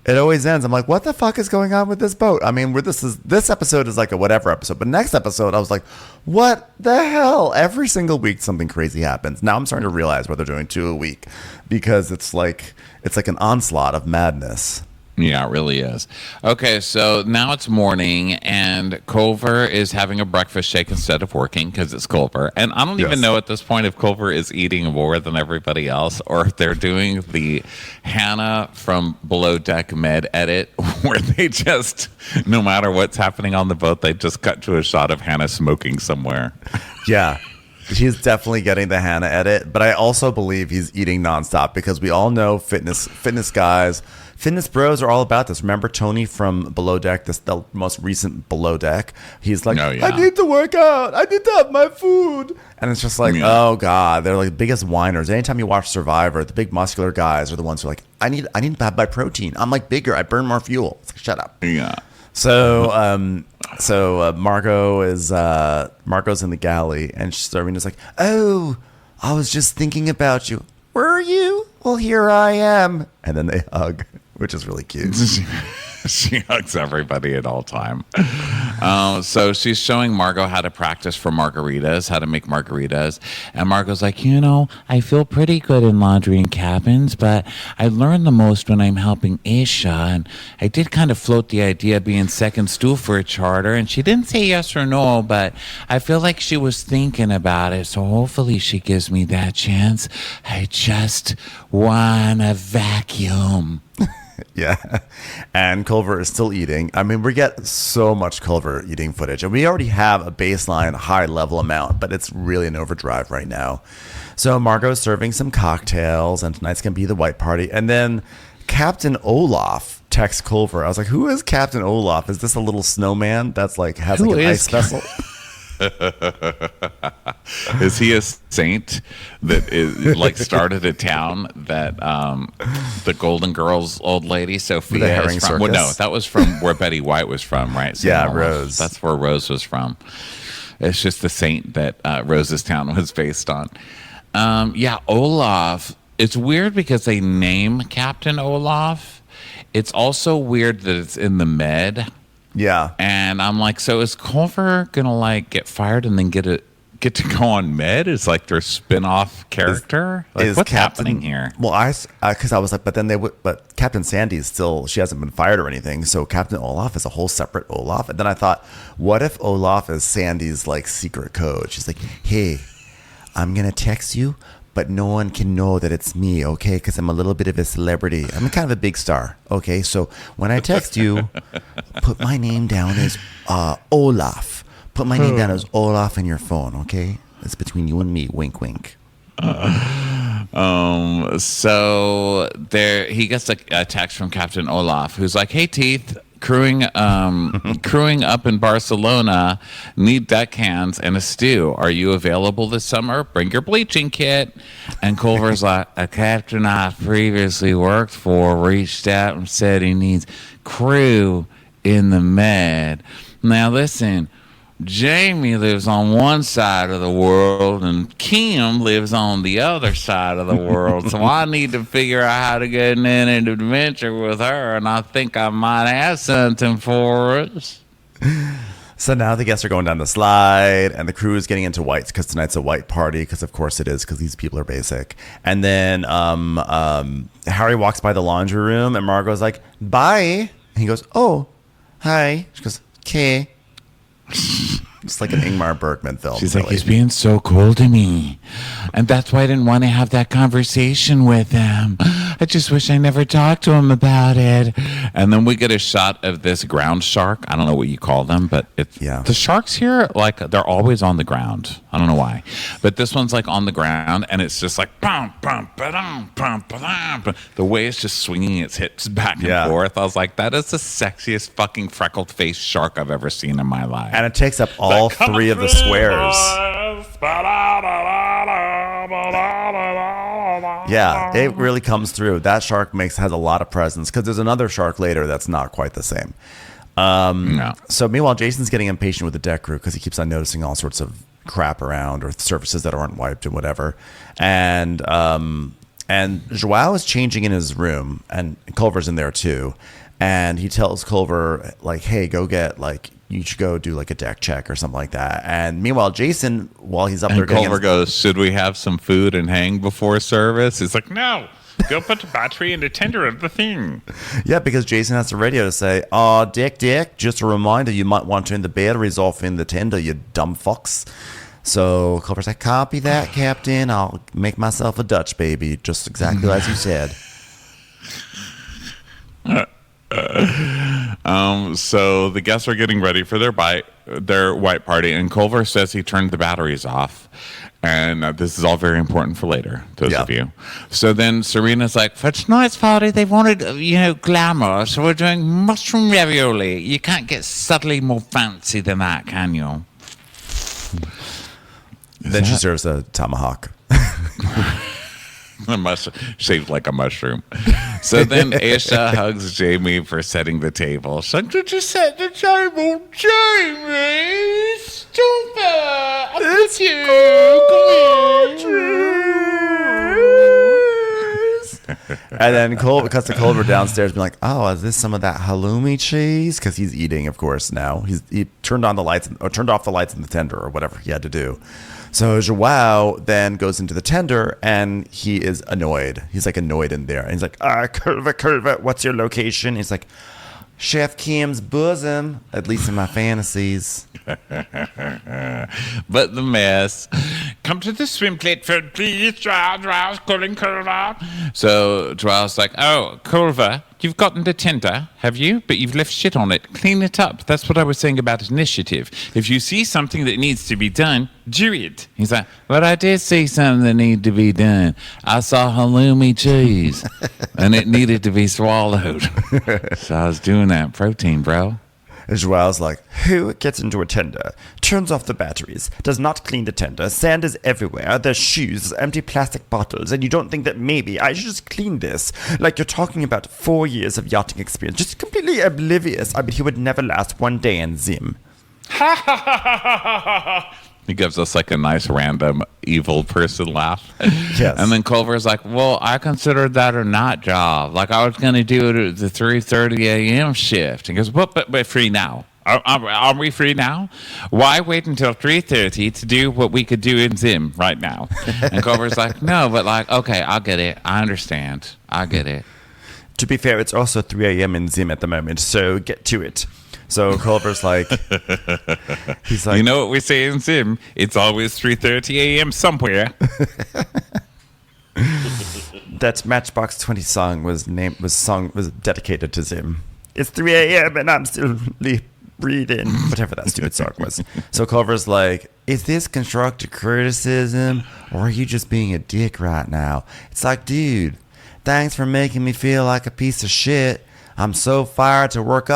it always ends. I'm like, what the fuck is going on with this boat? I mean, this episode is like a whatever episode, but next episode I was like, what the hell? Every single week something crazy happens. Now I'm starting to realize why they're doing 2 a week, because it's like an onslaught of madness. Yeah, it really is. Okay, so now it's morning, and Culver is having a breakfast shake instead of working because it's Culver. And I don't even know at this point if Culver is eating more than everybody else, or if they're doing the Hannah from Below Deck Med edit, where they just, no matter what's happening on the boat, they just cut to a shot of Hannah smoking somewhere. Yeah. He's definitely getting the Hannah edit, but I also believe he's eating nonstop, because we all know fitness guys, fitness bros are all about this. Remember Tony from Below Deck, the most recent Below Deck? He's like, I need to work out. I need to have my food. And it's just like, oh God, they're like the biggest whiners. Anytime you watch Survivor, the big muscular guys are the ones who are like, I need to have my protein. I'm like bigger. I burn more fuel. It's like, shut up. Yeah. So Margot's in the galley, and Serena's like, oh, I was just thinking about you. Were you? Well, here I am. And then they hug, which is really cute. She hugs everybody at all time. So she's showing Margot how to practice for margaritas, how to make margaritas. And Margot's like, I feel pretty good in laundry and cabins, but I learn the most when I'm helping Aisha. And I did kind of float the idea of being second stool for a charter. And she didn't say yes or no, but I feel like she was thinking about it. So hopefully she gives me that chance. I just want a vacuum. Yeah. And Culver is still eating. I mean, we get so much Culver eating footage, and we already have a baseline high level amount, but it's really an overdrive right now. So Margot's serving some cocktails, and tonight's going to be the white party. And then Captain Olaf texts Culver. I was like, who is Captain Olaf? Is this a little snowman that's like has like an ice vessel? Is he a saint that is like started a town that the Golden Girls old lady Sophia is from? Well, no, that was from where Betty White was from, right? Yeah, Rose. That's where Rose was from. It's just the saint that Rose's town was based on. Yeah, Olaf. It's weird because they name Captain Olaf. It's also weird that it's in the Med. Yeah. And I'm like, so is Culver gonna like get fired and then get to go on Med? Is like their spin-off character? Like, what's happening here? Well, because I was like, but Captain Sandy is still, she hasn't been fired or anything. So Captain Olaf is a whole separate Olaf. And then I thought, what if Olaf is Sandy's like secret code? She's like, hey, I'm gonna text you, but no one can know that it's me, okay? Because I'm a little bit of a celebrity. I'm kind of a big star, okay? So when I text you, put my name down as Olaf. Put my name down as Olaf in your phone, okay? It's between you and me. Wink, wink. So there, he gets a text from Captain Olaf, who's like, "Hey, Teeth, crewing up in Barcelona, need deckhands and a stew. Are you available this summer? Bring your bleaching kit." And Culver's like, "A captain I previously worked for reached out and said he needs crew in the Med." Now listen, Jamie lives on one side of the world and Kim lives on the other side of the world. So I need to figure out how to get in an adventure with her, and I think I might have something for us. So now the guests are going down the slide, and the crew is getting into whites because tonight's a white party, because of course it is, because these people are basic. And then Harry walks by the laundry room, and Margot's like, "Bye." And he goes, "Oh, hi." She goes, "Okay." It's like an Ingmar Bergman film. She's like, he's being so cool to me. And that's why I didn't want to have that conversation with him. I just wish I never talked to him about it. And then we get a shot of this ground shark. I don't know what you call them, but it's the sharks here, like, they're always on the ground. I don't know why. But this one's like on the ground, and it's just like bum, bum, ba-dum, bum, ba-dum. The way it's just swinging its hips back and forth. I was like, that is the sexiest fucking freckled faced shark I've ever seen in my life. And it takes up all three of the squares. Yeah, it really comes through. That shark has a lot of presence, because there's another shark later that's not quite the same. No. So meanwhile, Jason's getting impatient with the deck crew because he keeps on noticing all sorts of crap around, or surfaces that aren't wiped and whatever. And Joao is changing in his room, and Culver's in there too. And he tells Culver, like, "Hey, go get, like, you should go do like a deck check or something like that." And meanwhile, Jason, while he's up there, Culver goes, "Should we have some food and hang before service?" He's like, "No, go put the battery in the tender of the thing." Yeah, because Jason has the radio to say, "Oh, Dick, just a reminder, you might want to turn the batteries off in the tender, you dumb fucks." So Culver's like, "Copy that, Captain. I'll make myself a Dutch baby, just exactly as you said." So the guests are getting ready for their white party, and Culver says he turned the batteries off. And this is all very important for later, those of you. So then Serena's like, "For tonight's party, they wanted, glamour, so we're doing mushroom ravioli. You can't get subtly more fancy than that, can you?" Then she serves a tomahawk. Shaped like a mushroom. So then Aisha hugs Jamie for setting the table. She's like, "Did you set the table, Jamie? Stop it! It's And then Culver cuts to Culver downstairs being like, oh, is this some of that halloumi cheese? Because he's eating, of course, now. He turned on the lights or turned off the lights in the tender or whatever he had to do. So Joao then goes into the tender and he is annoyed. He's like annoyed in there. And he's like, Culver, what's your location? He's like, Chef Kim's bosom, at least in my fantasies. But the mess. Come to the swim platform, please. Joao, calling Culver. So Joao's like, oh, Culver, you've gotten the tender, have you? But you've left shit on it. Clean it up. That's what I was saying about initiative. If you see something that needs to be done, do it. He's like, but I did see something that needed to be done. I saw halloumi cheese, and it needed to be swallowed. So I was doing that protein, bro. And Joao's like, who gets into a tender, turns off the batteries, does not clean the tender, sand is everywhere, there's shoes, there's empty plastic bottles, and you don't think that maybe I should just clean this? Like you're talking about 4 years of yachting experience, just completely oblivious. I mean, he would never last one day in Zim. He gives us like a nice random evil person laugh. Yes. And then Culver's like, well, I considered that a night job. Like I was going to do it at the 3:30 a.m. shift. He goes, but we're free now. Are we free now? Why wait until 3:30 to do what we could do in Zim right now? And Culver's like, no, but like, okay, I'll get it. I understand. I get it. To be fair, it's also 3 a.m. in Zim at the moment, so get to it. So Culver's like, he's like, you know what we say in Zim? It's always 3:30 a.m. somewhere. That Matchbox 20 song was dedicated to Zim. It's 3 a.m. and I'm still reading, whatever that stupid song was. So Culver's like, is this constructive criticism or are you just being a dick right now? It's like, dude, thanks for making me feel like a piece of shit. I'm so fired to work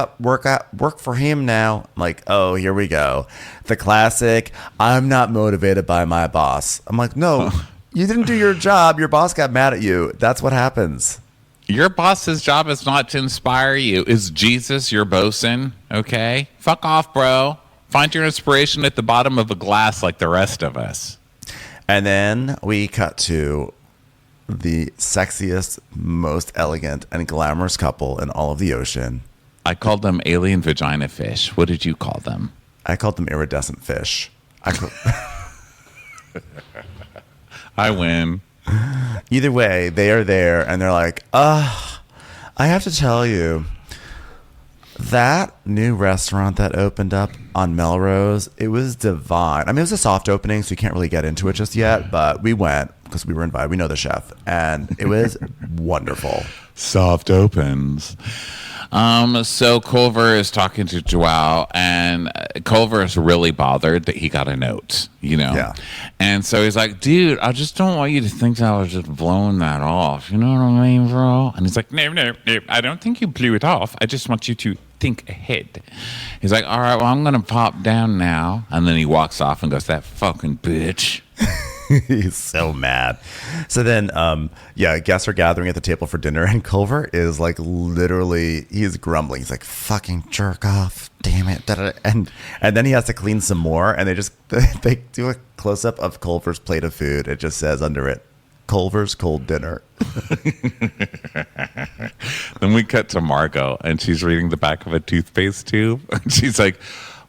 for him now. I'm like, oh, here we go. The classic, I'm not motivated by my boss. I'm like, no, you didn't do your job. Your boss got mad at you. That's what happens. Your boss's job is not to inspire you. Is Jesus your bosun? Okay? Fuck off, bro. Find your inspiration at the bottom of a glass like the rest of us. And then we cut to the sexiest, most elegant, and glamorous couple in all of the ocean. I called them alien vagina fish. What did you call them? I called them iridescent fish. I win. Either way, they are there, and they're like, I have to tell you, that new restaurant that opened up on Melrose, it was divine. I mean, it was a soft opening, so you can't really get into it just yet, but we went because we were invited. We know the chef, and it was wonderful. Soft opens. So Culver is talking to Joao, and Culver is really bothered that he got a note, you know? Yeah. And so he's like, dude, I just don't want you to think that I was just blowing that off. You know what I mean, bro? And he's like, no, I don't think you blew it off. I just want you to think ahead. He's like, all right, well, I'm going to pop down now. And then he walks off and goes, that fucking bitch. He's so mad. So then, guests are gathering at the table for dinner, and Culver is like literally, he's grumbling. He's like, fucking jerk off, damn it. And then he has to clean some more, and they do a close up of Culver's plate of food. It just says under it, Culver's cold dinner. Then we cut to Margot, and she's reading the back of a toothpaste tube. She's like,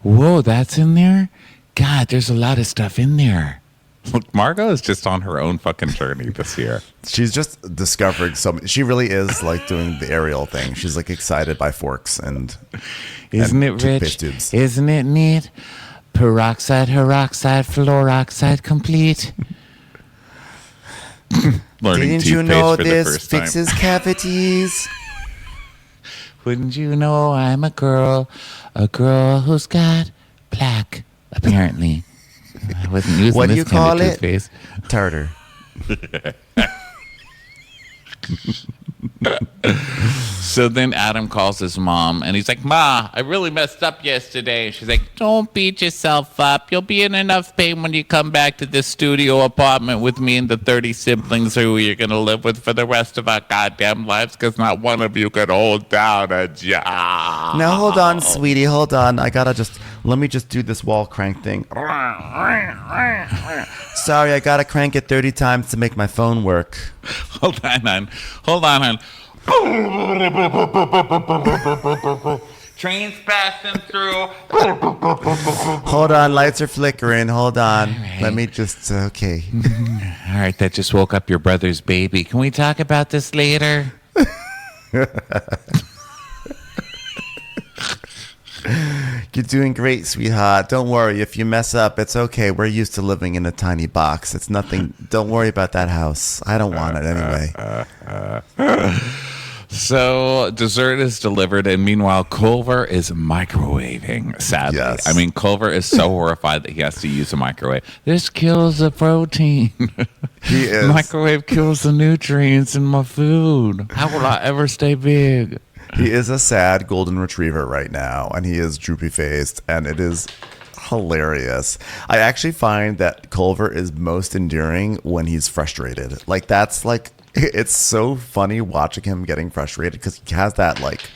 whoa, that's in there? God, there's a lot of stuff in there. Look, Margot is just on her own fucking journey this year. She's just discovering so many. She really is like doing the Ariel thing. She's like excited by forks and isn't and it rich? tubes. Isn't it neat? Peroxide, hydroxide, fluoroxide complete. Didn't you know this fixes cavities? Wouldn't you know I'm a girl who's got plaque, apparently. I wasn't using what do this you kind call of it? toothpaste. Tartar. So then Adam calls his mom, and he's like, Ma, I really messed up yesterday. She's like, don't beat yourself up. You'll be in enough pain when you come back to this studio apartment with me and the 30 siblings who you're going to live with for the rest of our goddamn lives, because not one of you could hold down a job. Now, hold on, sweetie. Hold on. I got to just Let me just do this wall crank thing. Sorry, I gotta crank it 30 times to make my phone work. Hold on, hon. Trains passing through. Hold on, lights are flickering. Hold on. Right. Let me just, okay. All right, that just woke up your brother's baby. Can we talk about this later? You're doing great, sweetheart. Don't worry. If you mess up, it's okay. We're used to living in a tiny box. It's nothing. Don't worry about that house. I don't want it anyway. So dessert is delivered, and meanwhile, Culver is microwaving, sadly. Yes. I mean, Culver is so horrified that he has to use a microwave. This kills the protein. He is. Microwave kills the nutrients in my food. How will I ever stay big? He is a sad golden retriever right now, and he is droopy faced, and it is hilarious. I actually find that Culver is most endearing when he's frustrated. Like, that's like, it's so funny watching him getting frustrated because he has that, like,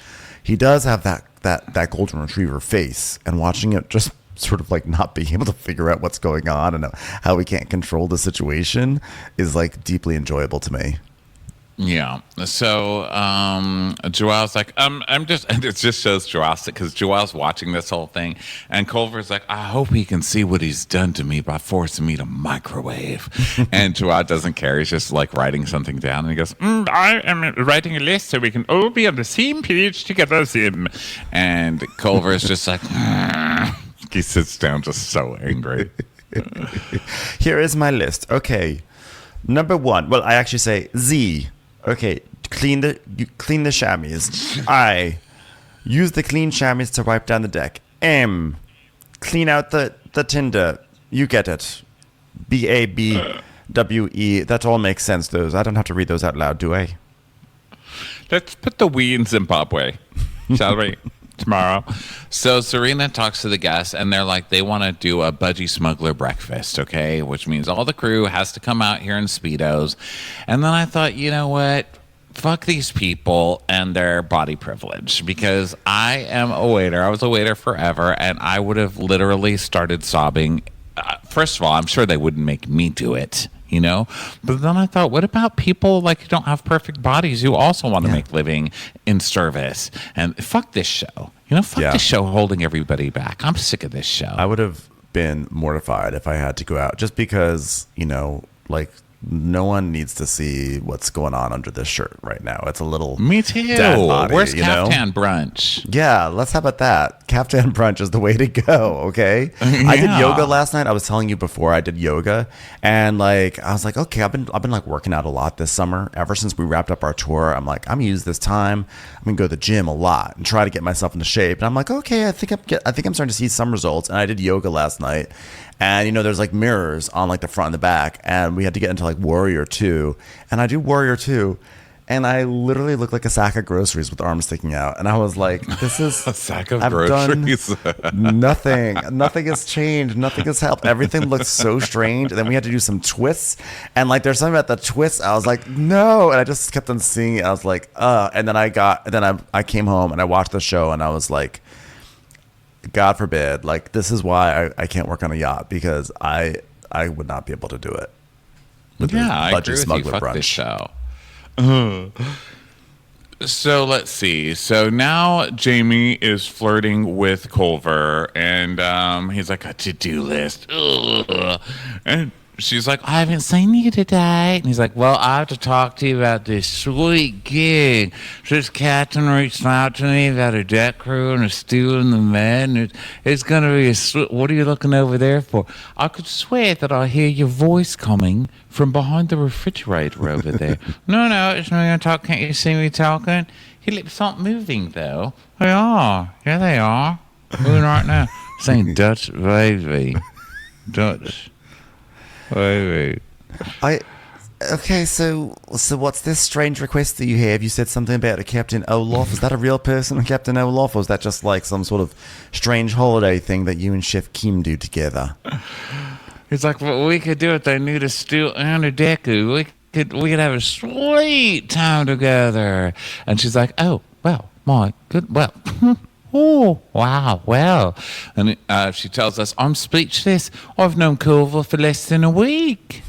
he does have that golden retriever face, and watching it just sort of like not being able to figure out what's going on and how he can't control the situation is like deeply enjoyable to me. Yeah. So Joelle's like, I'm just, and it just shows Joelle because Joelle's watching this whole thing, and Culver's like, I hope he can see what he's done to me by forcing me to microwave. And Joelle doesn't care. He's just like writing something down, and he goes, I am writing a list so we can all be on the same page together. And Culver's just like, he sits down just so angry. Here is my list. Okay. Number 1. Well, I actually say Z. Okay, clean the chamois. I use the clean chamois to wipe down the deck. M, clean out the tinder. You get it. BABWE. That all makes sense. Those I don't have to read those out loud, do I? Let's put the we in Zimbabwe, shall we? Tomorrow. So Serena talks to the guests, and they're like, they want to do a budgie smuggler breakfast, okay? Which means all the crew has to come out here in Speedos. And then I thought, you know what? Fuck these people and their body privilege, because I am a waiter. I was a waiter forever, and I would have literally started sobbing. First of all, I'm sure they wouldn't make me do it, you know? But then I thought, what about people like who don't have perfect bodies who also want to make living in service? And fuck this show. You know, fuck this show holding everybody back. I'm sick of this show. I would have been mortified if I had to go out just because, you know, like, no one needs to see what's going on under this shirt right now. It's a little Me too. dad body, Where's you know? Caftan Brunch? Yeah, let's have about that. Caftan Brunch is the way to go, okay? I did yoga last night. I was telling you before I did yoga, and like I was like, okay, I've been like working out a lot this summer. Ever since we wrapped up our tour, I'm like, I'm gonna use this time. I'm gonna go to the gym a lot and try to get myself into shape. And I'm like, okay, I think I'm starting to see some results. And I did yoga last night. And, you know, there's like mirrors on like the front and the back. And we had to get into like Warrior 2. And I do Warrior 2. And I literally look like a sack of groceries with arms sticking out. And I was like, this is a sack of I've groceries. Done nothing. Nothing has changed. Nothing has helped. Everything looks so strange. And then we had to do some twists. And like there's something about the twists. I was like, no. And I just kept on seeing it. I was like, and then I came home and I watched the show and I was like, God forbid, like this is why I can't work on a yacht, because I would not be able to do it. I agree with you. Fuck this show. So let's see. So now Jamie is flirting with Culver, and he's like, a to-do list. Ugh. And she's like, I haven't seen you today. And he's like, well, I have to talk to you about this sweet gig. So this captain reached out to me about a deck crew and a stew in the med. And it's going to be a what are you looking over there for? I could swear that I hear your voice coming from behind the refrigerator over there. No, it's not going to talk. Can't you see me talking? Your lips aren't moving, though. They are. Yeah, they are. Moving right now. Saying Dutch baby. Dutch. Wait. Okay, so what's this strange request that you have? You said something about a Captain Olaf. Is that a real person, Captain Olaf, or is that just like some sort of strange holiday thing that you and Chef Kim do together? He's like, well, we could do it. They need a stew and a deku. We could have a sweet time together. And she's like, oh, well, my good, well, Oh, wow, well. And she tells us, I'm speechless. I've known Culver for less than a week.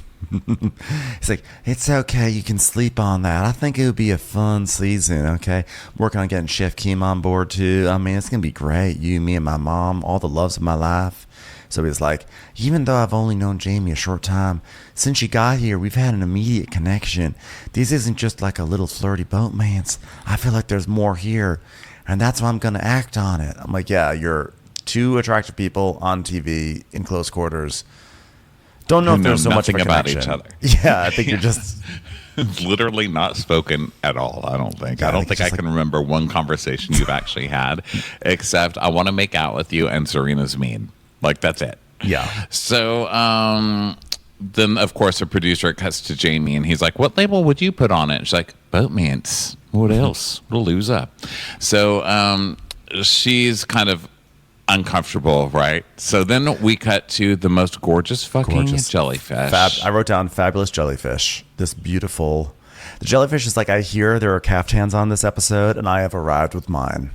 He's like, it's okay. You can sleep on that. I think it would be a fun season, okay? Working on getting Chef Kim on board, too. I mean, it's going to be great. You, me, and my mom, all the loves of my life. So he's like, even though I've only known Jamie a short time, since she got here, we've had an immediate connection. This isn't just like a little flirty boatmance. I feel like there's more here, and that's why I'm going to act on it. I'm like, yeah, you're two attractive people on TV in close quarters. Don't know if there's so much of a about connection. each other. Yeah, I think you're just... It's literally not spoken at all, I don't think. I don't think I can remember one conversation you've actually had, except I want to make out with you and Serena's mean. Like, that's it. Yeah. So then, of course, the producer cuts to Jamie, and he's like, what label would you put on it? She's like, Boatmance. What else? We'll lose up. So she's kind of uncomfortable, right? So then we cut to the most gorgeous jellyfish. I wrote down fabulous jellyfish. This beautiful... The jellyfish is like, I hear there are caftans on this episode, and I have arrived with mine.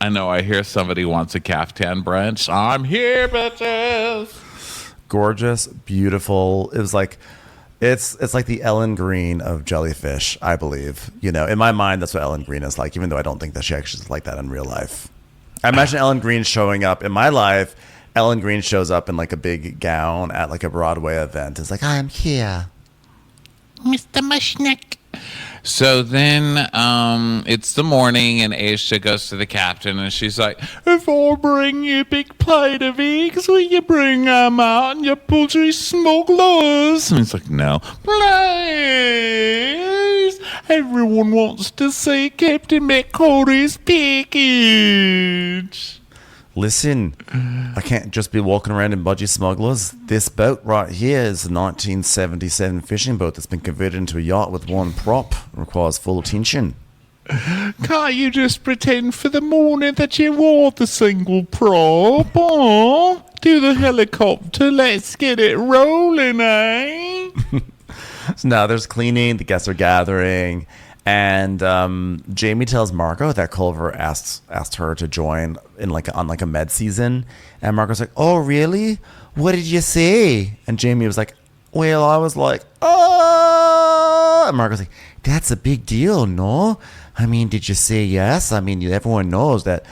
I know, I hear somebody wants a caftan brunch. I'm here, bitches. Gorgeous, beautiful. It was like... It's like the Ellen Green of jellyfish, I believe. You know, in my mind, that's what Ellen Green is like, even though I don't think that she actually is like that in real life. I imagine Ellen Green showing up in my life. Ellen Green shows up in like a big gown at like a Broadway event. It's like, I'm here, Mr. Mushnick. So then it's the morning, and Aisha goes to the captain, and she's like, if I bring you a big plate of eggs, will you bring them out and your budgie smugglers? And he's like, no. Please. Everyone wants to see Captain McCarty's package. Listen, I can't just be walking around in budgie smugglers. This boat right here is a 1977 fishing boat that's been converted into a yacht with one prop. It requires full attention. Can't you just pretend for the morning that you wore the single prop? Oh, do the helicopter. Let's get it rolling, eh? So now there's cleaning. The guests are gathering. And Jamie tells Margot that Culver asked her to join in on a med season, and Margot's like, "Oh, really? What did you say?" And Jamie was like, "Well, I was like, oh," and Margot's like, "That's a big deal, no? I mean, did you say yes? I mean, everyone knows that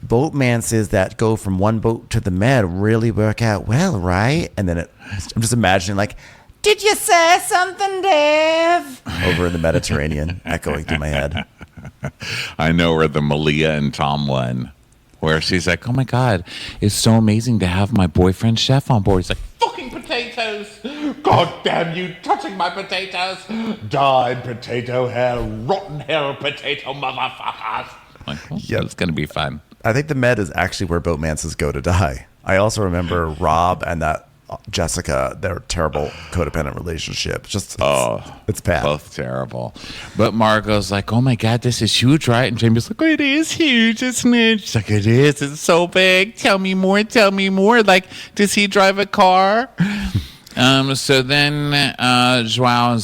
boatmances that go from one boat to the med really work out well, right?" And then I'm just imagining like, "Did you say something, Dave?" Over in the Mediterranean, echoing through my head. I know where the Malia and Tom one, where she's like, oh my God, it's so amazing to have my boyfriend chef on board. He's like, fucking potatoes. God damn you, touching my potatoes. Die in potato hell, rotten hell potato motherfuckers. Like, well, Yep. It's going to be fun. I think the med is actually where boatmances go to die. I also remember Rob and that Jessica, their terrible codependent relationship. It's bad. Both terrible. But Margot's like, oh my God, this is huge, right? And Jamie's like, oh, it is huge, isn't it? She's like, it is. It's so big. Tell me more. Tell me more. Like, does he drive a car? So then Joao and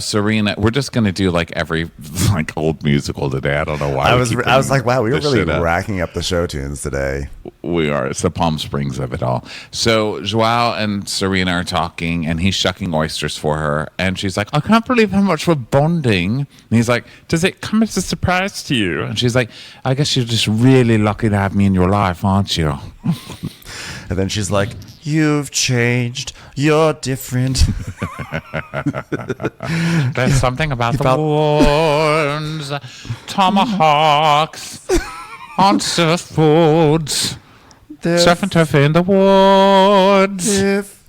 Serena, we're just going to do like every old musical today. I don't know why. I was like, wow, we were really racking up the show tunes today. We are. It's the Palm Springs of it all. So Joao and Serena are talking, and he's shucking oysters for her. And she's like, I can't believe how much we're bonding. And he's like, does it come as a surprise to you? And she's like, I guess you're just really lucky to have me in your life, aren't you? And then she's like, you've changed. You're different. There's something about the wounds, tomahawks, on surfboards, surf and turf in the woods. If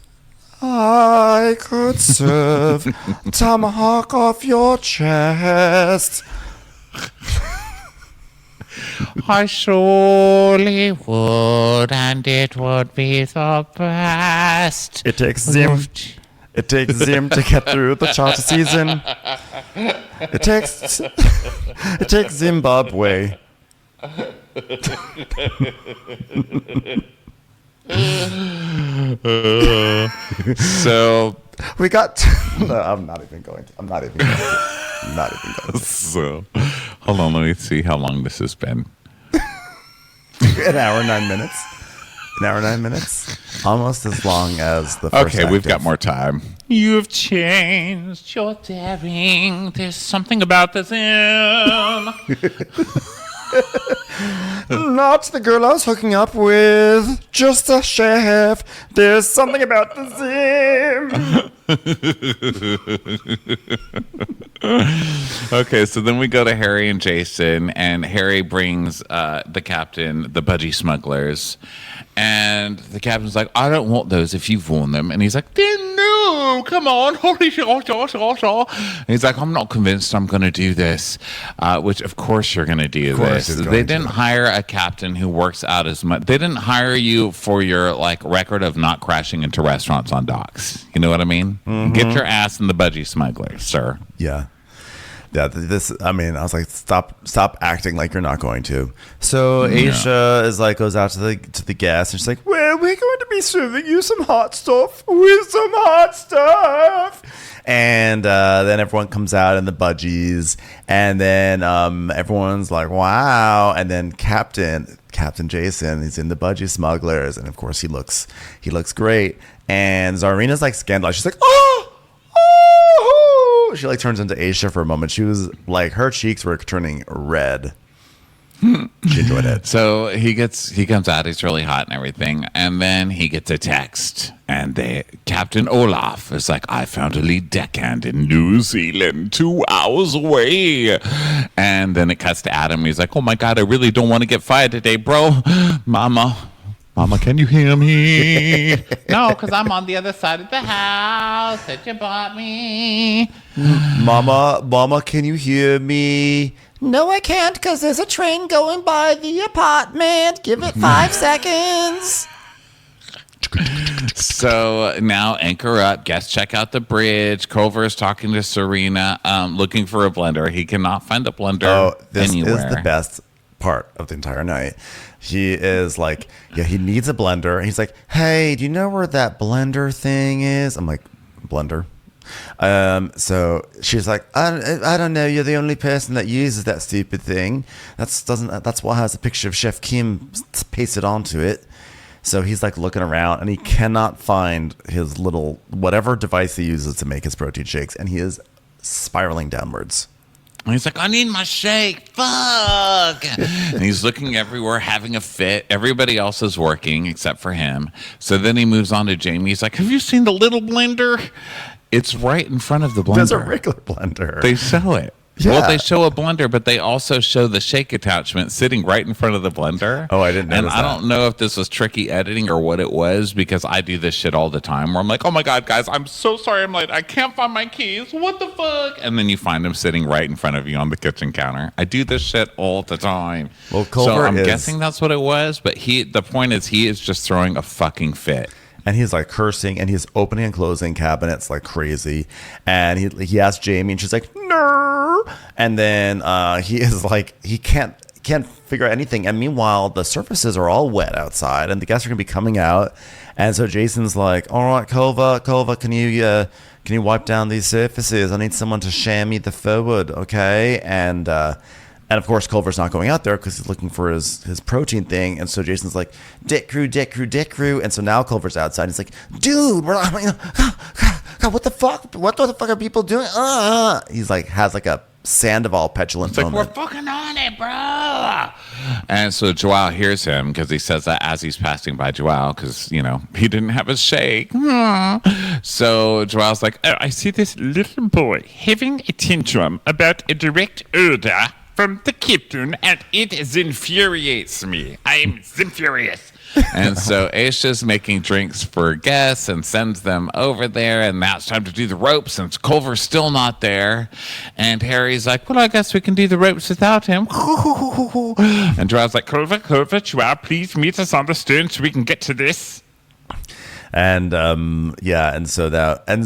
I could serve tomahawk off your chest, I surely would, and it would be the best. It takes Zim to get through the charter season. It takes Zimbabwe. So we got. No, I'm not even going to. So, hold on, let me see how long this has been. An hour, 9 minutes. An hour, 9 minutes. Almost as long as the first Okay, we've active. got more time. You've changed your daring. There's something about this Not the girl I was hooking up with, just a chef. There's something about the Okay, so then we go to Harry and Jason, and Harry brings the captain the budgie smugglers, and the captain's like, I don't want those if you've worn them. And he's like, then no, come on. And he's like, I'm not convinced I'm going to do this, which of course you're going to do this. They didn't hire a captain who works out as much. They didn't hire you for your like record of not crashing into restaurants on docks. You know what I mean? Mm-hmm. Get your ass in the budgie smugglers, sir. Yeah. Yeah, I was like, stop acting like you're not going to. So Aisha is like, goes out to the guest, and she's like, well, we're going to be serving you some hot stuff with some hot stuff. And then everyone comes out in the budgies, and then everyone's like, wow. And then Captain Jason, he's in the budgie smugglers, and of course he looks great. And Zarina's like scandalized. She's like, oh. She like turns into Aisha for a moment. She was like, her cheeks were turning red. She enjoyed it. So he comes out, he's really hot and everything, and then he gets a text, and Captain Olaf is like, I found a lead deckhand in New Zealand 2 hours away. And then it cuts to Adam. He's like, oh my God, I really don't want to get fired today, bro. Mama, can you hear me? No, because I'm on the other side of the house that you bought me. Mama, can you hear me? No, I can't, because there's a train going by the apartment. Give it 5 seconds. So now anchor up, guests check out the bridge. Culver is talking to Serena, looking for a blender. He cannot find a blender this anywhere. is the best part of the entire night. He is like, yeah, he needs a blender. And he's like, hey, do you know where that blender thing is? I'm like, blender? So she's like, I don't know. You're the only person that uses that stupid thing. That's what has a picture of Chef Kim pasted onto it. So he's like looking around, and he cannot find his little whatever device he uses to make his protein shakes, and he is spiraling downwards. And he's like, I need my shake. Fuck. And he's looking everywhere, having a fit. Everybody else is working except for him. So then he moves on to Jamie. He's like, have you seen the little blender? It's right in front of the blender. There's a regular blender. They show it. Yeah. Well, they show a blender, but they also show the shake attachment sitting right in front of the blender. Oh, I didn't notice And I that. don't know if this was tricky editing or what it was, because I do this shit all the time where I'm like, oh my God, guys, I'm so sorry I'm late. I can't find my keys. What the fuck? And then you find them sitting right in front of you on the kitchen counter. I do this shit all the time. Well, Culver so I'm is- guessing that's what it was, but the point is he is just throwing a fucking fit. And he's like cursing, and he's opening and closing cabinets like crazy. And he asks Jamie, and she's like, no. And then he is like, he can't figure out anything. And meanwhile, the surfaces are all wet outside, and the guests are gonna be coming out. And so Jason's like, all right, Culver, can you wipe down these surfaces? I need someone to chamois the forward, okay? And of course, Culver's not going out there because he's looking for his protein thing. And so Jason's like, deck crew. And so now Culver's outside. He's like, dude, God, what the fuck? What the fuck are people doing? He's like, has like a Sandoval petulant It's like, moment. we're fucking on it, bro. And so Joao hears him because he says that as he's passing by Joao because, he didn't have a shake. So Joao's like, oh, I see this little boy having a tantrum about a direct order from the captain, and it infuriates me. I'm furious. And so Aisha's making drinks for guests and sends them over there, and now it's time to do the ropes since Culver's still not there. And Harry's like, well, I guess we can do the ropes without him. And Joao's like, Culver, Joao, please meet us on the stern so we can get to this. And and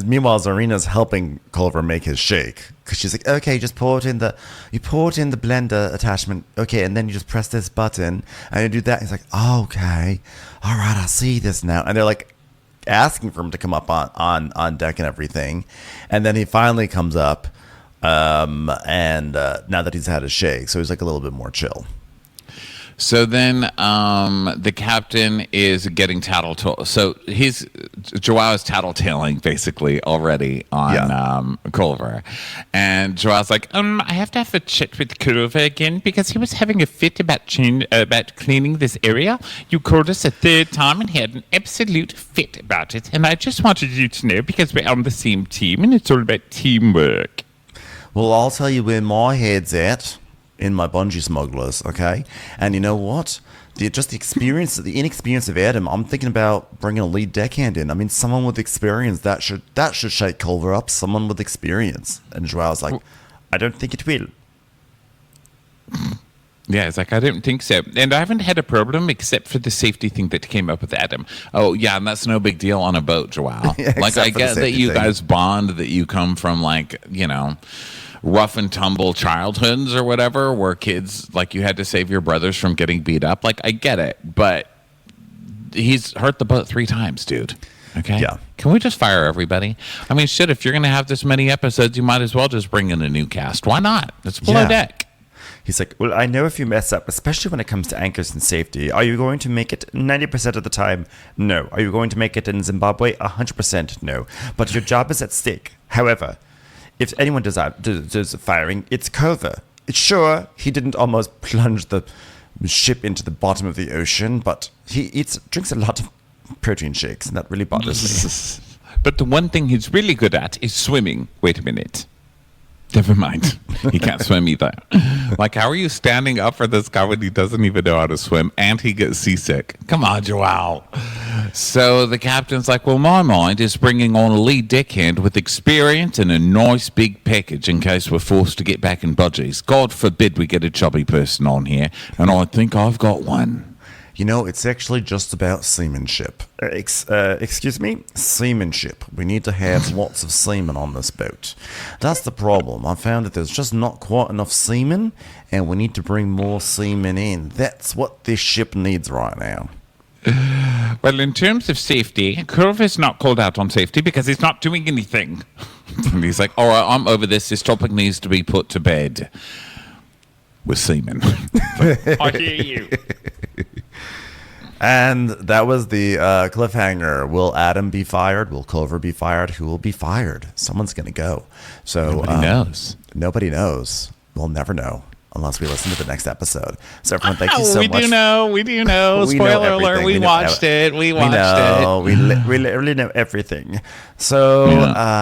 meanwhile Zarina's helping Culver make his shake because she's like, okay, just pour it in the blender attachment, okay, and then you just press this button and you do that. He's like, oh, okay, all right, I see this now. And they're like asking for him to come up on deck and everything, and then he finally comes up, and now that he's had his shake, so he's like a little bit more chill. So then the captain is getting tattletale. So Joao is tattletaling basically already on Culver. And Joao's like, I have to have a chat with Culver again because he was having a fit about cleaning this area. You called us a third time and he had an absolute fit about it. And I just wanted you to know because we're on the same team and it's all about teamwork. Well, I'll tell you where my head's at. In my bungee smugglers, okay? And you know what? The inexperience of Adam, I'm thinking about bringing a lead deckhand in. I mean, someone with experience, that should shake Culver up, someone with experience. And Joao's like, I don't think it will. Yeah, it's like, I don't think so. And I haven't had a problem except for the safety thing that came up with Adam. Oh, yeah, and that's no big deal on a boat, Joao. Yeah, like, I get that you guys bond, that you come from, like, you know, rough and tumble childhoods or whatever, where kids, like, you had to save your brothers from getting beat up. Like, I get it, but he's hurt the boat 3 times, dude. Okay? Yeah. Can we just fire everybody? I mean, shit, if you're going to have this many episodes, you might as well just bring in a new cast. Why not? It's below deck. He's like, well, I know if you mess up, especially when it comes to anchors and safety, are you going to make it 90% of the time? No. Are you going to make it in Zimbabwe? 100% no. But your job is at stake. However, if anyone does firing, it's Culver. It's sure he didn't almost plunge the ship into the bottom of the ocean, but he drinks a lot of protein shakes, and that really bothers me. But the one thing he's really good at is swimming. Wait a minute. Never mind. He can't swim either. Like, how are you standing up for this guy when he doesn't even know how to swim and he gets seasick? Come on, Joao. So the captain's like, well, my mind is bringing on a lead deckhand with experience and a nice big package in case we're forced to get back in budgies. God forbid we get a chubby person on here, and I think I've got one. You know, it's actually just about seamanship. Excuse me? Seamanship. We need to have lots of seamen on this boat. That's the problem. I found that there's just not quite enough seamen, and we need to bring more seamen in. That's what this ship needs right now. Well, in terms of safety, Culver's not called out on safety because he's not doing anything. And he's like, all right, I'm over this. This topic needs to be put to bed with seamen. I hear you. And that was the cliffhanger. Will Adam be fired? Will Culver be fired? Who will be fired? Someone's going to go. So nobody knows. Nobody knows. We'll never know unless we listen to the next episode. So everyone, thank you so much. We do know. Spoiler alert, we watched it. We literally know everything. So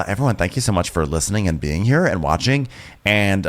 everyone, thank you so much for listening and being here and watching. And,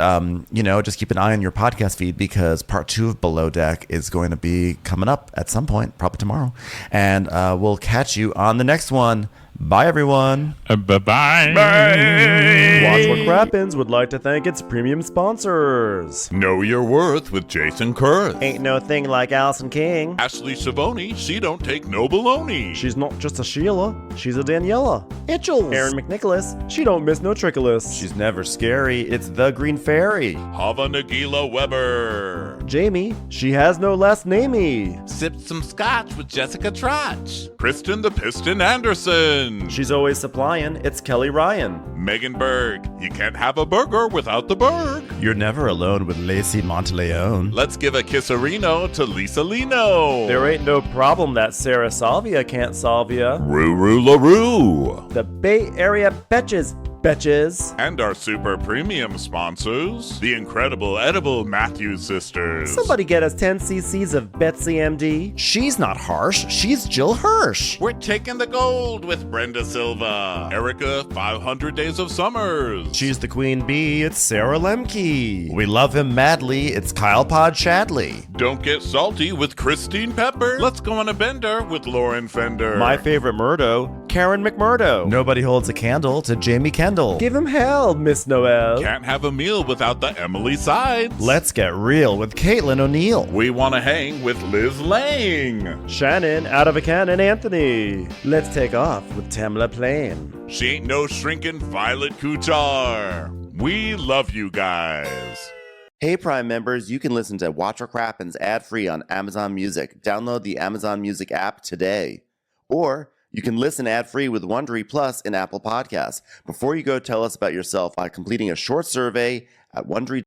just keep an eye on your podcast feed because part 2 of Below Deck is going to be coming up at some point, probably tomorrow. And we'll catch you on the next one. Bye, everyone. Bye-bye. Bye. Watch What Crappens would like to thank its premium sponsors. Know Your Worth with Jason Kurth. Ain't no thing like Allison King. Ashley Savoni, she don't take no baloney. She's not just a Sheila, she's a Daniela. Itchels. Aaron McNicholas, she don't miss no trickolas. She's never scary. It's the Green Fairy. Hava Nagila Weber. Jamie, she has no last namey. Sipped some scotch with Jessica Trotch. Kristen the Piston Anderson. She's always supplying. It's Kelly Ryan. Megan Berg. You can't have a burger without the Berg. You're never alone with Lacey Monteleone. Let's give a kisserino to Lisa Lino. There ain't no problem that Sarah Salvia can't solve ya. Ruru LaRue. The Bay Area Betches. And our super premium sponsors, the incredible edible Matthews sisters. Somebody get us 10 cc's of Betsy MD. She's not harsh. She's Jill Hirsch. We're taking the gold with Brenda Silva. Erica, 500 Days of Summers. She's the queen bee. It's Sarah Lemke. We love him madly. It's Kyle Pod Shadley. Don't get salty with Christine Pepper. Let's go on a bender with Lauren Fender. My favorite Murdo, Karen McMurdo. Nobody holds a candle to Jamie Kendall. Give him hell, Miss Noel. Can't have a meal without the Emily Sides. Let's get real with Caitlin O'Neill. We want to hang with Liz Lang. Shannon, out of a cannon, Anthony. Let's take off with Tamla Plain. She ain't no shrinking Violet Kuchar. We love you guys. Hey Prime members, you can listen to Watch What Crappens ad-free on Amazon Music. Download the Amazon Music app today. Or you can listen ad-free with Wondery Plus in Apple Podcasts. Before you go, tell us about yourself by completing a short survey at Wondery.